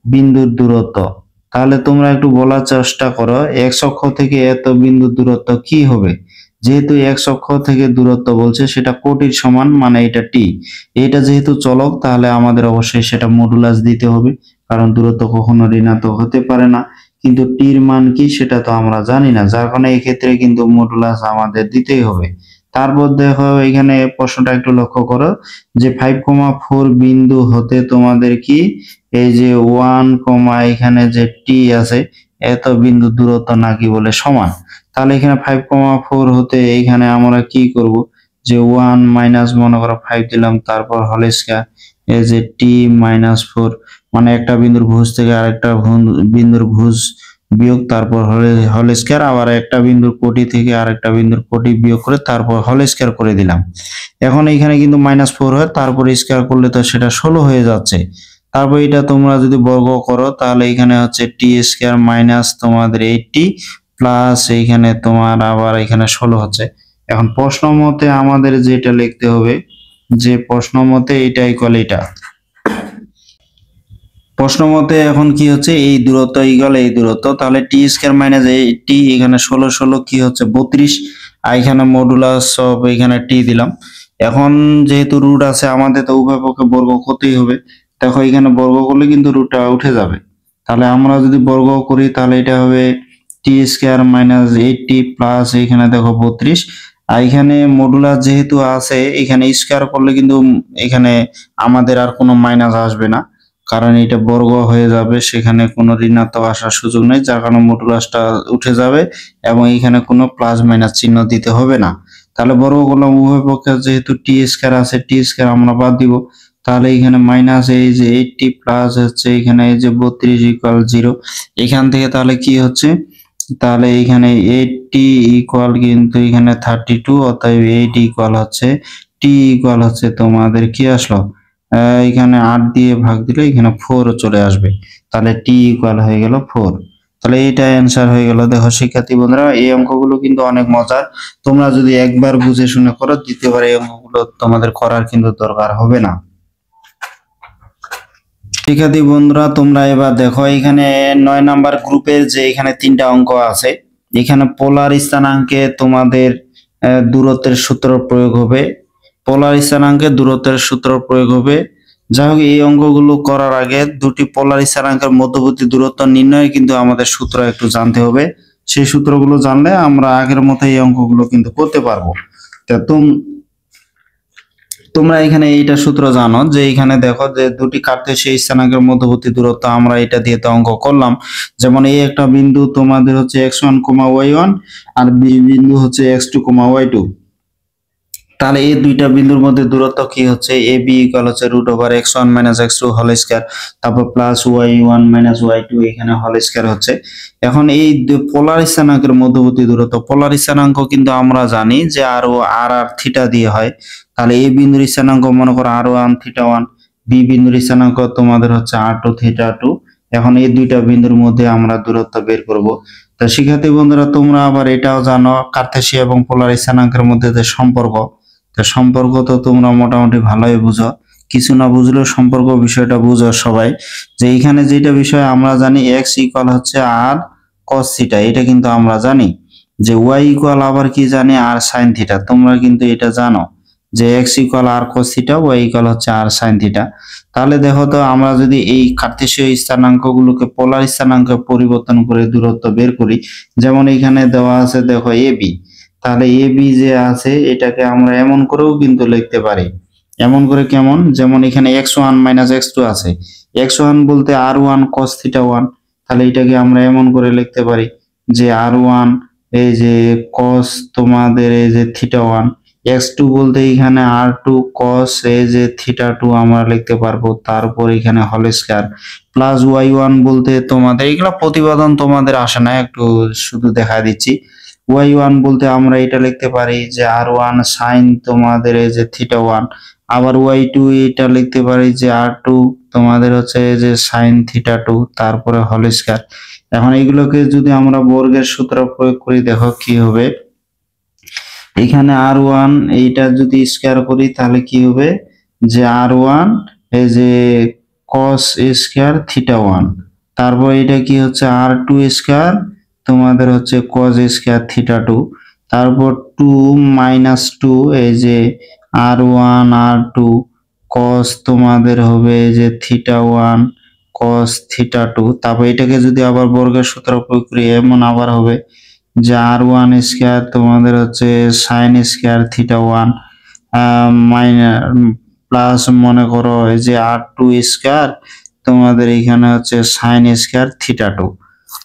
[SPEAKER 1] বিন্দুর দূরত্ব। তাহলে তোমরা একটু বলার চেষ্টা করো এক্স অক্ষ থেকে এত বিন্দু দূরত্ব কি হবে। যেহেতু এক্স অক্ষ থেকে দূরত্ব বলছে সেটা কোটির সমান, মানে এটা টি, এটা যেহেতু চলক তাহলে আমাদের অবশ্যই সেটা মডুলাস দিতে হবে, কারণ দূরত্ব কখনো ঋণাত্মক হতে পারে না, কিন্তু টির মান কি সেটা তো আমরা জানি না, যার কারণে এই ক্ষেত্রে কিন্তু মডুলাস আমাদের দিতেই হবে। তারপর দেখো এখানে প্রশ্নটা একটু লক্ষ্য করো যে 5,4 বিন্দু হতে তোমাদের কি এই যে 1, এখানে যে টি আছে এত বিন্দু দূরত্ব নাকি বলে সমান। তাহলে এখানে 5,4 হতে এইখানে আমরা কি করব যে 1 মাইনাস মনে করো 5 দিলাম, তারপর হোল স্কয়ার এই যে টি মাইনাস 4, মানে একটা বিন্দুর ভুজ থেকে আরেকটা বিন্দুর ভুজ বিয়োগ, তারপর হোল স্কয়ার, আবার একটা বিন্দুর কোটি থেকে আরেকটা বিন্দুর কোটি বিয়োগ করে তারপর হোল স্কয়ার করে দিলাম। এখন এখানে কিন্তু -4 হয়, তারপর স্কয়ার করলে তো সেটা 16 হয়ে যাচ্ছে। তারপর এটা তোমরা যদি বর্গ করো তাহলে এখানে হচ্ছে টি স্কয়ার মাইনাস তোমাদের 80 প্লাস এইখানে তোমার আবার এখানে 16 হচ্ছে। এখন প্রশ্ন মতে আমাদের যেটা লিখতে হবে যে প্রশ্ন মতে এটা ইকুয়াল এটা, প্রশ্ন মতে এখন কি হচ্ছে এই দূরত্ব ইকুয়াল এই দূরত্ব, তাহলে টি স্কয়ার মাইনাস 80 এখানে 16 কি হচ্ছে 32, আর এখানে মডুলাস অফ এখানে টি দিলাম। এখন যেহেতু রুট আছে আমাদের তো উভয় পক্ষে বর্গ করতেই হবে, দেখো এখানে বর্গ করলে কিন্তু রুটটা উঠে যাবে, তাহলে আমরা যদি বর্গ করি তাহলে এটা হবে টি স্কয়ার মাইনাস 80 প্লাস এখানে দেখো 32, আর এখানে মডুলাস যেহেতু আছে এখানে স্কয়ার করলে কিন্তু এখানে আমাদের আর কোনো মাইনাস আসবে না, কারণ এটা বর্গ হয়ে যাবে, সেখানে কোনো ঋণাত্মক আসার সুযোগ নেই, যার কারণে মডুলাসটা উঠে যাবে এবং এখানে কোনো প্লাস মাইনাস চিহ্ন দিতে হবে না। তাহলে বর্গ করলাম উভয় পক্ষে, যেহেতু টি স্কয়ার আছে টি স্কয়ার আমরা বাদ দিব, তাহলে এখানে মাইনাস এই যে 80 প্লাস হচ্ছে এখানে এই যে 32 ইকুয়াল 0, এখান থেকে তাহলে কি হচ্ছে তাহলে এখানে 80 ইকুয়াল কিন্তু এখানে 32, অতএব 8 ইকুয়াল হচ্ছে টি ইকুয়াল হচ্ছে তোমাদের কি আসলো এখানে 8 দিয়ে ভাগ দিলে এখানে 4 চলে আসবে, তাহলে টি ইকুয়াল হয়ে গেল 4। তাহলে এটা অ্যান্সার হয়ে গেল। দেখো শিক্ষার্থী বন্ধুরা এই অঙ্কগুলো কিন্তু অনেক মজার, তোমরা যদি একবার বুঝে শুনে করো দ্বিতীয়বার এই অঙ্কগুলো তোমাদের করার কিন্তু দরকার হবে না। শিক্ষার্থী বন্ধুরা তোমরা এবার দেখো এখানে 9 নাম্বার গ্রুপের যে এখানে 3টা অঙ্ক আছে, এখানে পোলার স্থানাঙ্কে তোমাদের দূরত্বের সূত্র প্রয়োগ হবে, পোলার স্থানাঙ্কে দূরত্বের সূত্র প্রয়োগ হবে। যাই হোক এই অঙ্কগুলো করার আগে দুটি পোলার স্থানাঙ্কের মধ্যবর্তী দূরত্ব নির্ণয়ে কিন্তু আমাদের সূত্র একটু জানতে হবে, সেই সূত্রগুলো জানলে আমরা আগের মতো এই অঙ্কগুলো কিন্তু করতে পারবো। তা তোমরা এখানে এইটা সূত্র জানো যে এখানে দেখো যে দুটি কার্তেশীয় স্থানাঙ্কের মধ্যবর্তী দূরত্ব, আমরা এটা দিয়ে তো অঙ্ক করলাম, যেমন এই একটা বিন্দু তোমাদের হচ্ছে x1, y1 আর বি বিন্দু হচ্ছে x2, y2, তাহলে এই দুইটা বিন্দুর মধ্যে দূরত্ব কি হচ্ছে এ বি ইকুয়াল হচ্ছে √x1 - x2 হোল স্কয়ার, তারপর প্লাস y1 - y2 এখানে হোল স্কয়ার হচ্ছে। এখন এই পোলার স্থানাঙ্কের মধ্যবর্তী দূরত্ব, পোলার স্থানাঙ্ক কিন্তু আমরা জানি যে আর আর থিটা দিয়ে হয়, তাহলে এই বিন্দুর স্থানাঙ্ক মনে করো r1 θ1, বি বিন্দুর স্থানাঙ্ক তোমাদের হচ্ছে r2 θ2। এখন এই দুইটা বিন্দুর মধ্যে আমরা দূরত্ব বের করব। তো শিক্ষার্থী বন্ধুরা তোমরা আবার এটাও জানো কার্তেশীয় এবং পোলার স্থানাঙ্কের মধ্যে যে সম্পর্ক, তো সম্পর্ক তো তোমরা মোটামুটি ভালোই বুঝো, কিছু না বুঝলেও সম্পর্ক বিষয়টা বুঝো সবাই, যে এখানে যেটা বিষয় আমরা জানি x ইকুয়াল হচ্ছে r cos থিটা, এটা কিন্তু আমরা জানি, যে y ইকুয়াল আবার কি জানি r sin থিটা, তোমরা কিন্তু এটা জানো যে x equal r cos theta, y equal হচ্ছে r sin থিটা। তাহলে দেখো তো আমরা যদি এই কার্তেশীয় স্থানাঙ্কগুলোকে পোলার স্থানাঙ্কে পরিবর্তন করে দূরত্ব বের করি, যেমন এখানে দেওয়া আছে দেখো ab, তাহলে এ বি যে আছে এটাকে আমরা এমন করেও কিন্তু লিখতে পারি, এমন করে কেমন, যেমন এখানে x1 - x2 আছে, x1 বলতে r1 cos θ1, তাহলে এটাকে আমরা এমন করে লিখতে পারি যে r1 এই যে cos তোমাদের এই যে θ1, x2 বলতে এখানে r2 cos এই যে θ2 আমরা লিখতে পারবো, তারপর এখানে হোল স্কয়ার প্লাস y1 বলতে তোমাদের এগুলা প্রতিপাদন তোমাদের আসে না, একটু শুধু দেখা দিচ্ছি, y1 বলতে আমরা এটা লিখতে পারি যে r1 sin তোমাদের এই যে θ1, আবার y2 এটা লিখতে পারি যে r2 তোমাদের হচ্ছে এই যে sin θ2, তারপরে হোল স্কয়ার। এখন এইগুলোকে যদি আমরা বর্গের সূত্র প্রয়োগ করি দেখো কি হবে, এখানে r1 এইটা যদি স্কয়ার করি তাহলে কি হবে যে r1 এই যে cos স্কয়ার θ1, তারপর এটা কি হচ্ছে r2 স্কয়ার তোমাদের হচ্ছে cos স্কয়ার θ2, তারপর 2 - 2 এই যে r1 r2 cos তোমাদের হবে এই যে θ1 cos থিটা 2, তারপর এটাকে যদি আবার বর্গের সূত্র প্রয়োগ করি এমন আবার হবে যে r1 স্কয়ার তোমাদের হচ্ছে sin square theta 1 minus plus মনে করো এই যে r2 স্কয়ার তোমাদের এখানে হচ্ছে sin স্কয়ার থিটা 2,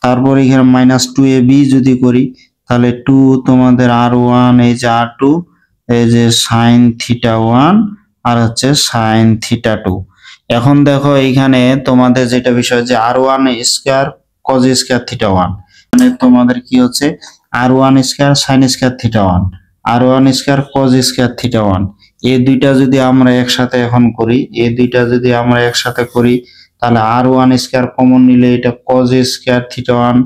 [SPEAKER 1] তারপর এখানে -2ab যদি করি তাহলে 2 তোমাদের r1 এই যে r2 এই যে sin থিটা 1 আর হচ্ছে sin থিটা 2। এখন দেখো এইখানে তোমাদের যেটা বিষয় যে r1 square cos square theta 1 মানে তোমাদের কি হচ্ছে r1 square sin square theta 1 r1 square cos square theta 1, এই দুইটা যদি আমরা একসাথে এখন করি, এই দুইটা যদি আমরা একসাথে করি তাহলে r1 স্কয়ার কমন নিলে এটা cos স্কয়ার থিটা 1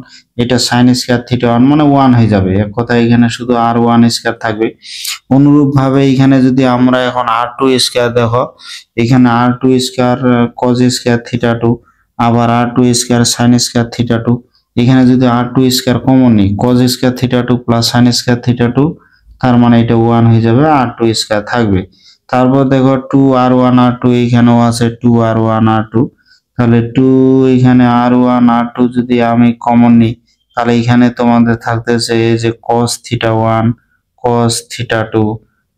[SPEAKER 1] এটা sin স্কয়ার থিটা 1 মানে 1 হয়ে যাবে। এক কথায় এখানে শুধু r1 স্কয়ার থাকবে। অনুরূপ ভাবে এখানে যদি আমরা এখন r2 স্কয়ার দেখো এখানে r2 square cos square theta 2 আবার r2 square sin square theta 2, এখানে যদি r2 স্কয়ার কমন নিই cos square theta 2 plus sin square theta 2 তার মানে এটা 1 হয়ে যাবে, r2 স্কয়ার থাকবে। তারপর দেখো 2r1 r2 এখানেও আছে 2r1 r2, তাহলে 2 এখানে r1 r2 যদি আমি কমন নিই তাহলে এখানে তোমাদের থাকতেছে এই যে cos থিটা 1 cos থিটা 2,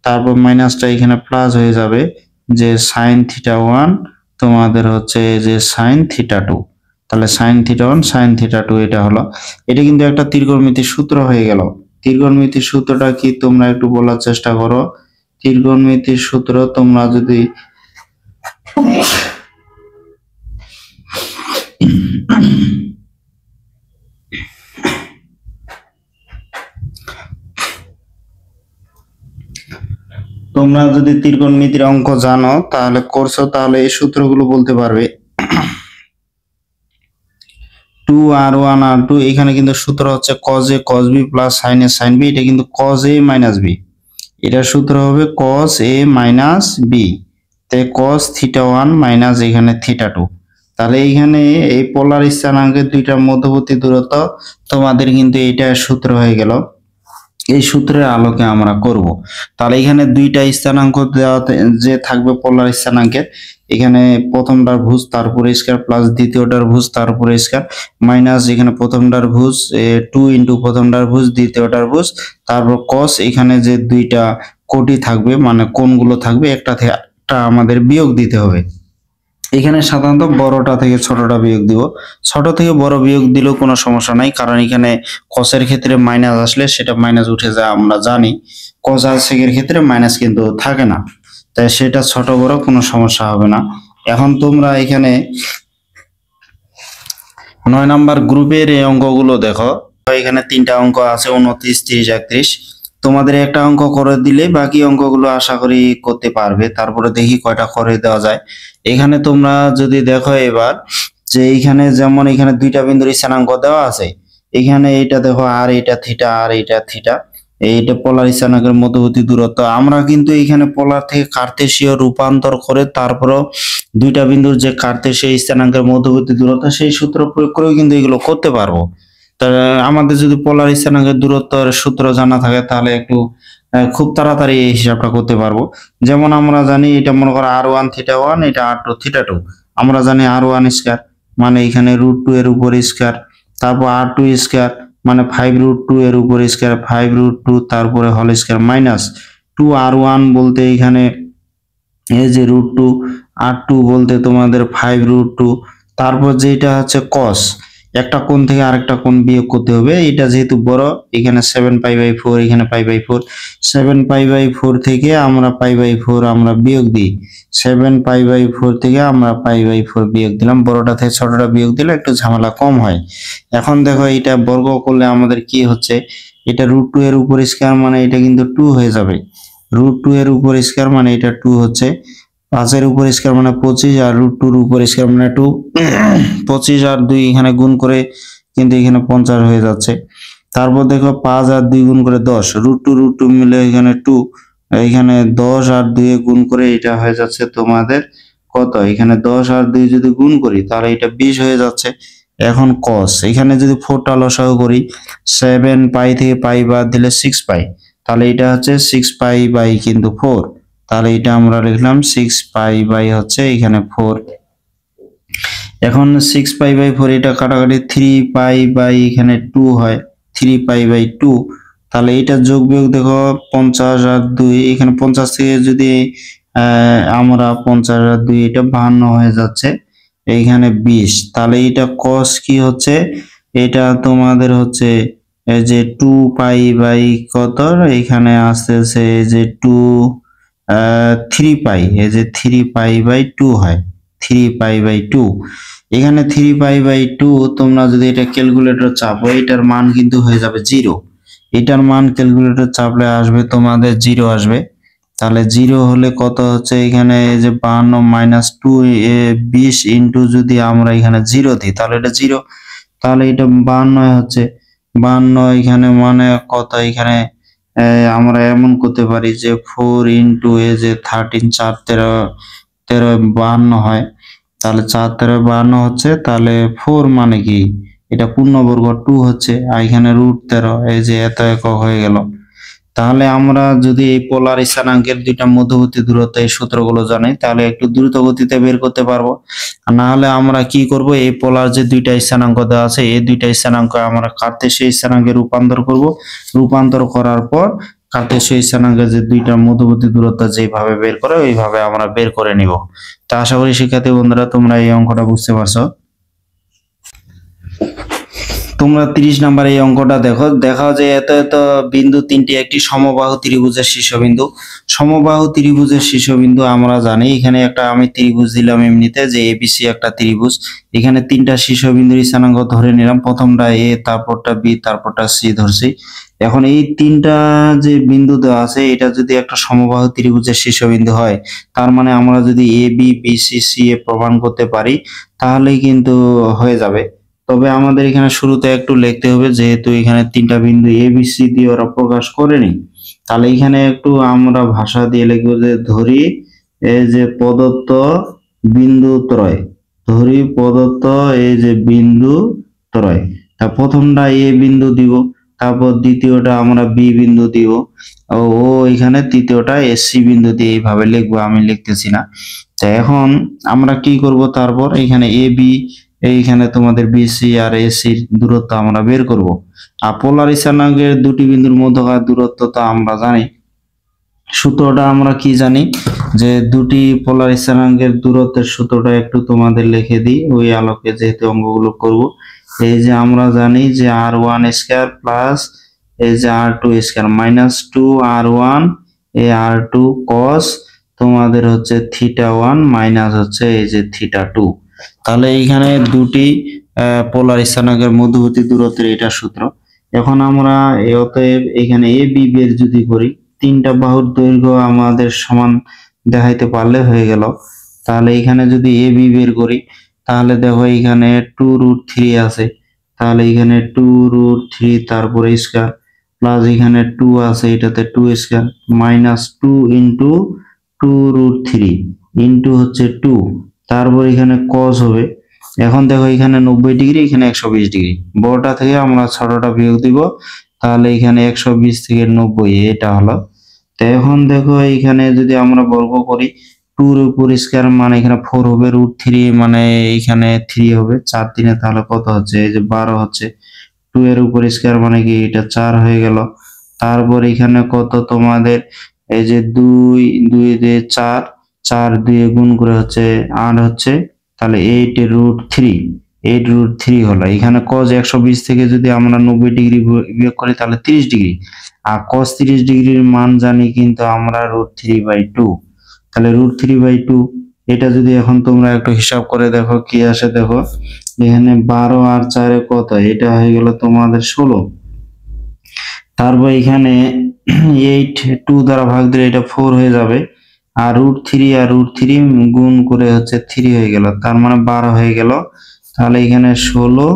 [SPEAKER 1] তারপর মাইনাসটা এখানে প্লাস হয়ে যাবে যে sin থিটা 1 তোমাদের হচ্ছে এই যে sin থিটা 2, তাহলে sin থিটা 1 sin থিটা 2 এটা হলো। এটা কিন্তু একটা ত্রিকোণমিতির সূত্র হয়ে গেল। ত্রিকোণমিতির সূত্রটা কি তোমরা একটু বলার চেষ্টা করো। ত্রিকোণমিতির সূত্র তোমরা যদি ত্রিকোণমিতির অঙ্ক জানো তাহলে করছো তাহলে এই সূত্রগুলো বলতে পারবে। 2r1 r2 এখানে কিন্তু সূত্র হচ্ছে cos a cos b plus sin a sin b, এটা কিন্তু cos a মাইনাস b, এটার সূত্র হবে cos a মাইনাস b, তাই cos থিটা 1 মাইনাস এখানে থিটা 2। তাহলে এইখানে এই পোলার স্থানাঙ্কের দুইটার মধ্যবর্তী দূরত্ব তোমাদের কিন্তু এটা সূত্র হয়ে গেল। এই সূত্রের আলোকে আমরা করব। তাহলে এখানে দুইটা স্থানাঙ্ক দেওয়াতে যে থাকবে পোলার স্থানাঙ্কের, এখানে প্রথমটার ভুজ তার উপরে স্কয়ার প্লাস দ্বিতীয়টার ভুজ তার উপরে স্কয়ার মাইনাস এখানে প্রথমটার ভুজ 2 ইনটু প্রথমটার ভুজ দ্বিতীয়টার ভুজ, তারপর cos এখানে যে দুইটা কোটি থাকবে মানে কোণগুলো থাকবে একটা থেকে একটা আমাদের বিয়োগ দিতে হবে। এখানে সাধারণত বড়টা থেকে ছোটটা বিয়োগ দিব, ছোট থেকে বড় বিয়োগ দিলেও কোনো সমস্যা নাই, কারণ এখানে cos-এর ক্ষেত্রে মাইনাস আসলে সেটা মাইনাস উঠে যায় আমরা জানি, cos আর sec-এর ক্ষেত্রে মাইনাস কিন্তু থাকে না, তাই সেটা ছোট বড় কোনো সমস্যা হবে না। এখন তোমরা এখানে 9 নাম্বার গ্রুপের এই অঙ্কগুলো দেখো, এখানে তিনটা অঙ্ক আছে 29 30 31, তোমাদের একটা অঙ্ক করে দিলে বাকি অঙ্কগুলো আশা করি করতে পারবে। তারপরে দেখি কয়টা করে দেওয়া যায়। এখানে তোমরা যদি দেখো এবার যে এখানে যেমন এখানে দুইটা বিন্দুর স্থানাঙ্ক দেওয়া আছে, এখানে এটা দেখো আর এটা থিটা আর এটা থিটা, এইটা পোলার স্থানাঙ্কের মধ্যবর্তী দূরত্ব। আমরা কিন্তু এখানে পোলার থেকে কার্তেশীয় রূপান্তর করে তারপরও দুইটা বিন্দুর যে কার্তেশীয় স্থানাঙ্কের মধ্যবর্তী দূরত্ব সেই সূত্র প্রয়োগ করেও কিন্তু এগুলো করতে পারবো। আমাদের যদি পোলার স্থানাঙ্কের দূরত্বের সূত্র জানা থাকে তাহলে একটু খুব তাড়াতাড়ি এই হিসাবটা করতে পারবো। যেমন আমরা জানি এটা মনে করো r1 থিটা 1 এটা r2 থিটা 2, আমরা জানি r1 স্কয়ার মানে এখানে √2 এর উপর স্কয়ার, তারপর r2 স্কয়ার মানে 5√2 এর উপর স্কয়ার 5√2 তারপরে হোল স্কয়ার মাইনাস 2r1 বলতে এখানে এই যে √2, r2 বলতে তোমাদের 5√2, তারপর যেটা হচ্ছে cos একটা কোণ থেকে আরেকটা কোণ বিয়োগ করতে হবে, এটা যেহেতু বড় এখানে 7π/4 এখানে π/4, 7π/4 থেকে আমরা π/4 আমরা বিয়োগ দিই, 7π/4 থেকে আমরা π/4 বিয়োগ দিলাম, বড়টা থেকে ছোটটা বিয়োগ দিলে একটু ঝামেলা কম হয়। এখন দেখো এটা বর্গ করলে আমাদের কি হচ্ছে, এটা √2 এর উপর স্কয়ার মানে এটা কিন্তু 2 হয়ে যাবে, √2 এর উপর স্কয়ার মানে এটা 2 হচ্ছে, 5 এর উপর স্কয়ার মানে 25 আর √2 এর উপর স্কয়ার মানে 2, 25 আর 2 এখানে গুণ করে কিন্তু এখানে 50 হয়ে যাচ্ছে। তারপর দেখো 5 আর 2 গুণ করে 10, √2 মিলে এখানে 2, এখানে 10 আর 2 এ গুণ করে এটা হয়ে যাচ্ছে তোমাদের কত, এখানে 10 আর 2 যদি গুণ করি তাহলে এটা 20 হয়ে যাচ্ছে। এখন cos এখানে যদি 4টা লসাগু করি 7π থেকে π বাদ দিলে 6π, তাহলে এটা হচ্ছে 6π বাই কিন্তু 4, তাহলে এটা আমরা লিখলাম 6π বাই হচ্ছে এখানে 4। এখন 6π/4 এটা কাটাকাটি 3π এখানে 2 হয়, 3π/2। তাহলে এটা যোগ বিয়োগ দেখো 50 আর 2, এখানে 50 থেকে যদি আমরা 50 আর 2 এটা 52 হয়ে যাচ্ছে, এইখানে 20। তাহলে এটা cos কি হচ্ছে, এটা তোমাদের হচ্ছে এই যে 2π কত, এখানে আসতেছে এই যে 3π, এই যে 3π/2 হয়, 3π/2। এখানে 3π/2 তোমরা যদি এটা ক্যালকুলেটর চাপো, এটার মান কিন্তু হয়ে যাবে 0। এটার মান ক্যালকুলেটর চাপলে আসবে তোমাদের 0 আসবে। তাহলে 0 হলে কত হচ্ছে, এখানে এই যে 52 - 2 20 ইন্টু যদি আমরা এখানে 0 দিই তাহলে এটা 0। তাহলে এটা 52 হচ্ছে, 52 এখানে মানে কত, এখানে আমরা এমন করতে পারি যে 4 ইন্টু এই যে 13 4 13 13 52 হয়। তাহলে 4 13 52 হচ্ছে, তাহলে 4 মানে কি, এটা পূর্ণবর্গ 2 হচ্ছে, আর এখানে √13, এই যে এত একক হয়ে গেল। তাহলে আমরা যদি এই পোলার স্থানাঙ্কের দুইটা মধ্যবর্তী দূরত্ব এই সূত্রগুলো জানি, তাহলে একটু দ্রুত গতিতে বের করতে পারবো। আর না হলে আমরা কি করব, এই পোলার যে দুইটা স্থানাঙ্ক দেওয়া আছে, এই দুইটা স্থানাঙ্ক আমরা কার্তেশীয় স্থানাঙ্কে রূপান্তর করব। রূপান্তর করার পর কার্তেশীয় স্থানাঙ্কের যে দুইটা মধ্যবর্তী দূরত্ব যেভাবে বের করে ওইভাবে আমরা বের করে নিব। তা আশা করি শিক্ষার্থী বন্ধুরা তোমরা এই অঙ্কটা বুঝতে পারছো। তোমরা 30 নাম্বার এই অঙ্কটা দেখো, দেখাও যে এত এত বিন্দু তিনটি একটি সমবাহু ত্রিভুজের শীর্ষবিন্দু। সমবাহু ত্রিভুজের শীর্ষবিন্দু আমরা জানি, এখানে একটা আমি ত্রিভুজ দিলাম এমনিতে যে এবিসি একটা ত্রিভুজ, এখানে তিনটা শীর্ষবিন্দুর স্থানাঙ্ক ধরে নিলাম, প্রথমটা এ, তারপরটা বি, তারপরটা সি ধরছি। এখন এই তিনটা যে বিন্দু দেওয়া আছে, এটা যদি একটা সমবাহু ত্রিভুজের শীর্ষবিন্দু হয়, তার মানে আমরা যদি A B B C C এ প্রমাণ করতে পারি তাহলেই কিন্তু হয়ে যাবে। তবে আমাদের এখানে শুরুতে একটু লিখতে হবে, যেহেতু এখানে তিনটা বিন্দু এ বি সি দিয়ে ওরা প্রকাশ করেনি, তাহলে এখানে একটু আমরা ভাষা দিয়ে লিখবো যে ধরি এই যে প্রদত্ত বিন্দু ত্রয়, ধরি প্রদত্ত এই যে বিন্দু ত্রয়। তা প্রথমটা এ বিন্দু দিব, তারপর দ্বিতীয়টা আমরা বি বিন্দু দিব, ও এখানে তৃতীয়টা এসি বিন্দু দিয়ে এইভাবে লিখবো, আমি লিখতেছি না। তো এখন আমরা কি করব, তারপর এখানে এ বি, এইখানে তোমাদের বিসি আর এসির দূরত্ব আমরা বের করব। আর পোলার স্থানাঙ্কের দুটি বিন্দুর মধ্যকার দূরত্ব তো আমরা জানি, সূত্রটা আমরা কি জানি, যে দুটি পোলার স্থানাঙ্কের দূরত্বের সূত্রটা একটু তোমাদের লিখে দিই ওই আলোকে, যেহেতু অঙ্কগুলো করব। এই যে আমরা জানি যে r1² প্লাস এই যে r2² -2r1 এই r2 cos তোমাদের হচ্ছে θ1 মাইনাস হচ্ছে এই যে θ2। তাহলে এইখানে দুটি পোলার স্থানাঙ্কের মধ্যবর্তী দূরত্বের এটা সূত্র। এখন আমরা অতএব এখানে এ বি বের যদি করি, তিনটা বাহুর দৈর্ঘ্য আমাদের সমান দেখাইতে পারলে হয়ে গেল। তাহলে এখানে যদি এ বি বের করি, তাহলে দেখো এখানে 2√3 আছে, তাহলে এখানে 2√3 তারপরে স্কয়ার প্লাস এখানে 2 আছে, এটাতে 2 স্কয়ার মাইনাস 2 ইন্টু 2√3 ইন্টু হচ্ছে 2, তারপর এখানে cos হবে। এখন দেখো এখানে 90 ডিগ্রি, এখানে 120 ডিগ্রি, বড়টা থেকে আমরা ছোটটা বিয়োগ দিব, তাহলে এখানে 120 থেকে 90 এটা হলো। তো এখন দেখো এখানে যদি আমরা বর্গ করি, 2 এর উপর স্কয়ার মানে এখানে 4 হবে, √3 মানে এখানে 3 হবে, 4 3 তাহলে কত হচ্ছে, এই যে 12 হচ্ছে। 2 এর উপর স্কয়ার মানে কি, এটা 4 হয়ে গেল। তারপর এখানে কত তোমাদের এই যে 2 2 দিয়ে 4, 4 দিয়ে গুণ করে হচ্ছে 8 হচ্ছে, তাহলে 8√3 হলো। এখানে cos 120 থেকে যদি আমরা 90 ডিগ্রি বিয়োগ করি তাহলে 30 ডিগ্রি, আর cos 30 ডিগ্রির মান জানি কিন্তু আমরা √3/2। তাহলে √3/2 এটা যদি এখন তোমরা একটু হিসাব করে দেখো কি আসে, দেখো এখানে 12 আর 4 কত, এটা হয়ে গেল তোমাদের 16। তারপর এখানে 8 2 দ্বারা ভাগ দিলে এটা 4 হয়ে যাবে, আর √3 আর √3 গুণ করে হচ্ছে 3 হয়ে গেল, তার মানে 12 হয়ে গেল। তাহলে এখানে 16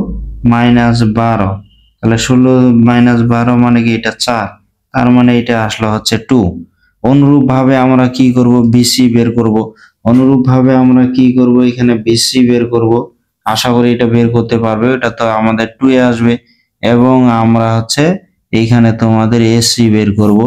[SPEAKER 1] মাইনাস 12, তাহলে 16 মাইনাস 12 মানে কি, এটা 4, তার মানে এটা আসলো হচ্ছে 2। অনুরূপ ভাবে আমরা কি করব, বিসি বের করব। অনুরূপ ভাবে আমরা কি করব, এখানে বিসি বের করব। আশা করি এটা বের করতে পারবে, এটা তো আমাদের 2 এ আসবে, এবং আমরা হচ্ছে এইখানে তোমাদের এসি বের করব,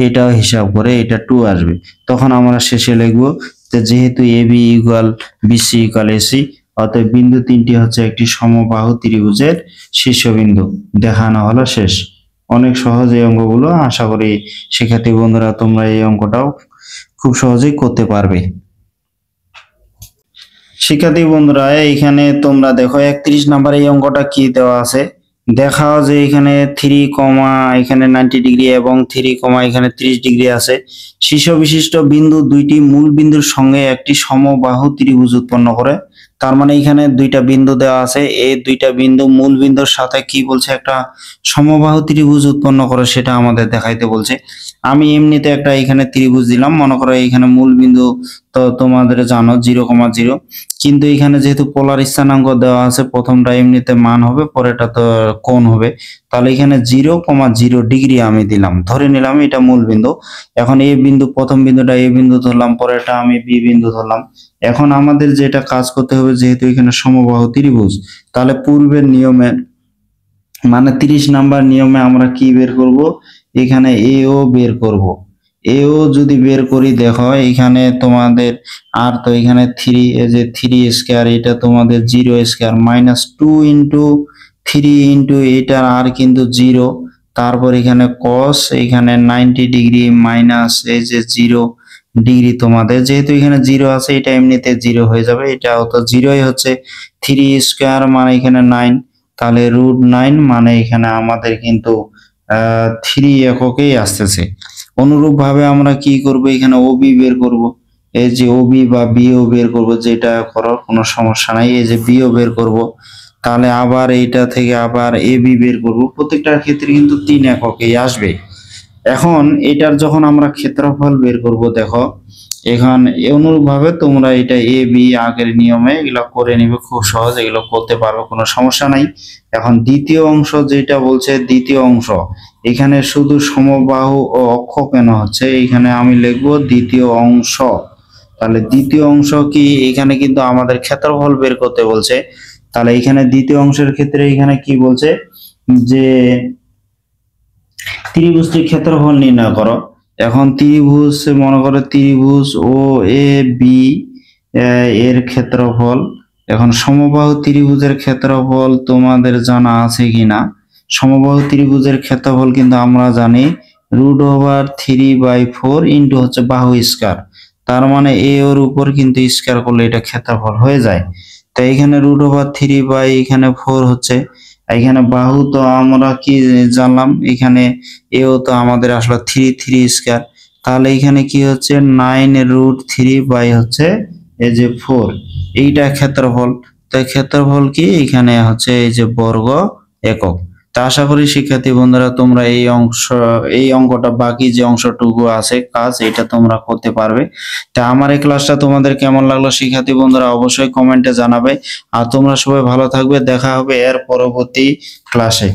[SPEAKER 1] এটাও হিসাব করে এটা 2 আসবে। তখন আমরা শেষে লিখব যে যেহেতু AB equal BC equal AC, অতএব বিন্দু তিনটি হচ্ছে একটি সমবাহু ত্রিভুজের শীর্ষবিন্দু। দেখানো হলো শেষ। অনেক সহজ এই অঙ্কগুলো, আশা করি শিক্ষার্থী বন্ধুরা তোমরা এই অঙ্কটাও খুব সহজেই করতে পারবে। শিক্ষার্থী বন্ধুরা এখানে তোমরা দেখো 31 নাম্বার এই অঙ্কটা কি দেওয়া আছে, দেখাও যে এখানে 3, এখানে 90 ডিগ্রি এবং 3, এখানে 30 ডিগ্রি আছে। শীর্ষ বিশিষ্ট বিন্দু দুইটি মূল বিন্দুর সঙ্গে একটি সমবাহু ত্রিভুজ উৎপন্ন করে। তার মানে এখানে দুইটা বিন্দু দেওয়া আছে, এই দুইটা বিন্দু মূল বিন্দুর সাথে কি বলছে, একটা সমবাহু ত্রিভুজ উৎপন্ন করে, সেটা আমাদের দেখাইতে বলছে। আমি এমনিতে একটা এখানে ত্রিভুজ দিলাম, মনে করো এখানে মূল বিন্দু তো তোমাদের জানো 0,0, কিন্তু এখানে যেহেতু পোলার স্থানাঙ্ক দেওয়া আছে, প্রথমটা এমনিতে মান হবে, পরেরটা তো কোণ হবে। তাহলে এখানে 0,0 ডিগ্রি আমি দিলাম, ধরে নিলাম এটা মূল বিন্দু। এখন এই বিন্দু, প্রথম বিন্দুটা এ বিন্দু ধরলাম, পরেরটা আমি বি বিন্দু ধরলাম। এখন আমাদের যেটা কাজ করতে হবে, যেহেতু এখানে সমবাহু ত্রিভুজ, তাহলে পূর্বের নিয়মে মানে 30 নাম্বার নিয়মে আমরা কি বের করব, এখানে এও বের করব। এও যদি বের করি, দেখো এখানে তোমাদের আর তো এখানে 3, এই যে 3 স্কয়ার, এটা তোমাদের 0 স্কয়ার মাইনাস 2 ইন্টু 3 ইন্টু এটার আর কিন্তু 0, তারপর এখানে cos, এখানে 90 ডিগ্রি মাইনাস এই যে 0 ডিগ্রি, তোমাদের যেহেতু এখানে 0 আছে, এটা এমনিতে 0 হয়ে যাবে, এটাও তো 0ই হচ্ছে। 3 স্কয়ার মানে এখানে 9, তাহলে √9 মানে এখানে আমাদের কিন্তু 3 এককেই আসতেছে। অনুরূপ ভাবে আমরা কি করব, এখানে ওবি বের করব, এই যে ওবি বা বিও বের করব, যেটা করো কোনো সমস্যা নাই। এই যে বিও বের করব, তাহলে আবার এইটা থেকে আবার এবি বের করব, প্রত্যেকটার ক্ষেত্রে কিন্তু 3 এককেই আসবে। এখন এটার যখন আমরা ক্ষেত্রফল বের করব, দেখো এখন অনুরূপ ভাবে তোমরা এটা এ বি আগের নিয়মে এগুলো করে নিবে, খুব সহজ, এগুলো করতে পারবে, কোনো সমস্যা নাই। এখন দ্বিতীয় অংশ যেটা বলছে, দ্বিতীয় অংশ এখানে শুধু সমবাহু ও অক্ষ কেন হচ্ছে, এখানে আমি লিখবো দ্বিতীয় অংশ। তাহলে দ্বিতীয় অংশ কি, এখানে কিন্তু আমাদের ক্ষেত্রফল বের করতে বলছে। তাহলে এখানে দ্বিতীয় অংশের ক্ষেত্রে এখানে কি বলছে, যে ত্রিভুজটির ক্ষেত্রফল নির্ণয় করো। এখন ত্রিভুজ, মনে করো ত্রিভুজ ও এ বি এর ক্ষেত্রফল, এখন সমবাহু ত্রিভুজের ক্ষেত্রফল তোমাদের জানা আছে কিনা। সমবাহু ত্রিভুজের ক্ষেত্রফল কিন্তু আমরা জানি √3/4 ইন্টু হচ্ছে বাহু স্কয়ার, তার মানে এ ওর উপর কিন্তু স্কয়ার করলে এটা ক্ষেত্রফল হয়ে যায়। তো এখানে √3 এখানে 4 হচ্ছে, এখানে বাহু তো আমরা কি জানলাম, এখানে এও তো আমাদের আসলে 3 স্কয়ার, তাহলে এখানে কি হচ্ছে 9√3 হচ্ছে এই যে 4, এইটা ক্ষেত্রফল। তো ক্ষেত্রফল কি, এখানে হচ্ছে এই যে বর্গ একক। তা আশা করি শিক্ষার্থী বন্ধুরা তোমরা এই অঙ্কটা, বাকি যে অংশটুকু আছে কাজ, এটা তোমরা করতে পারবে। তা আমার এই ক্লাসটা তোমাদের কেমন লাগলো শিক্ষার্থী বন্ধুরা অবশ্যই কমেন্টে জানাবে। আর তোমরা সবাই ভালো থাকবে, দেখা হবে এর পরবর্তী ক্লাসে।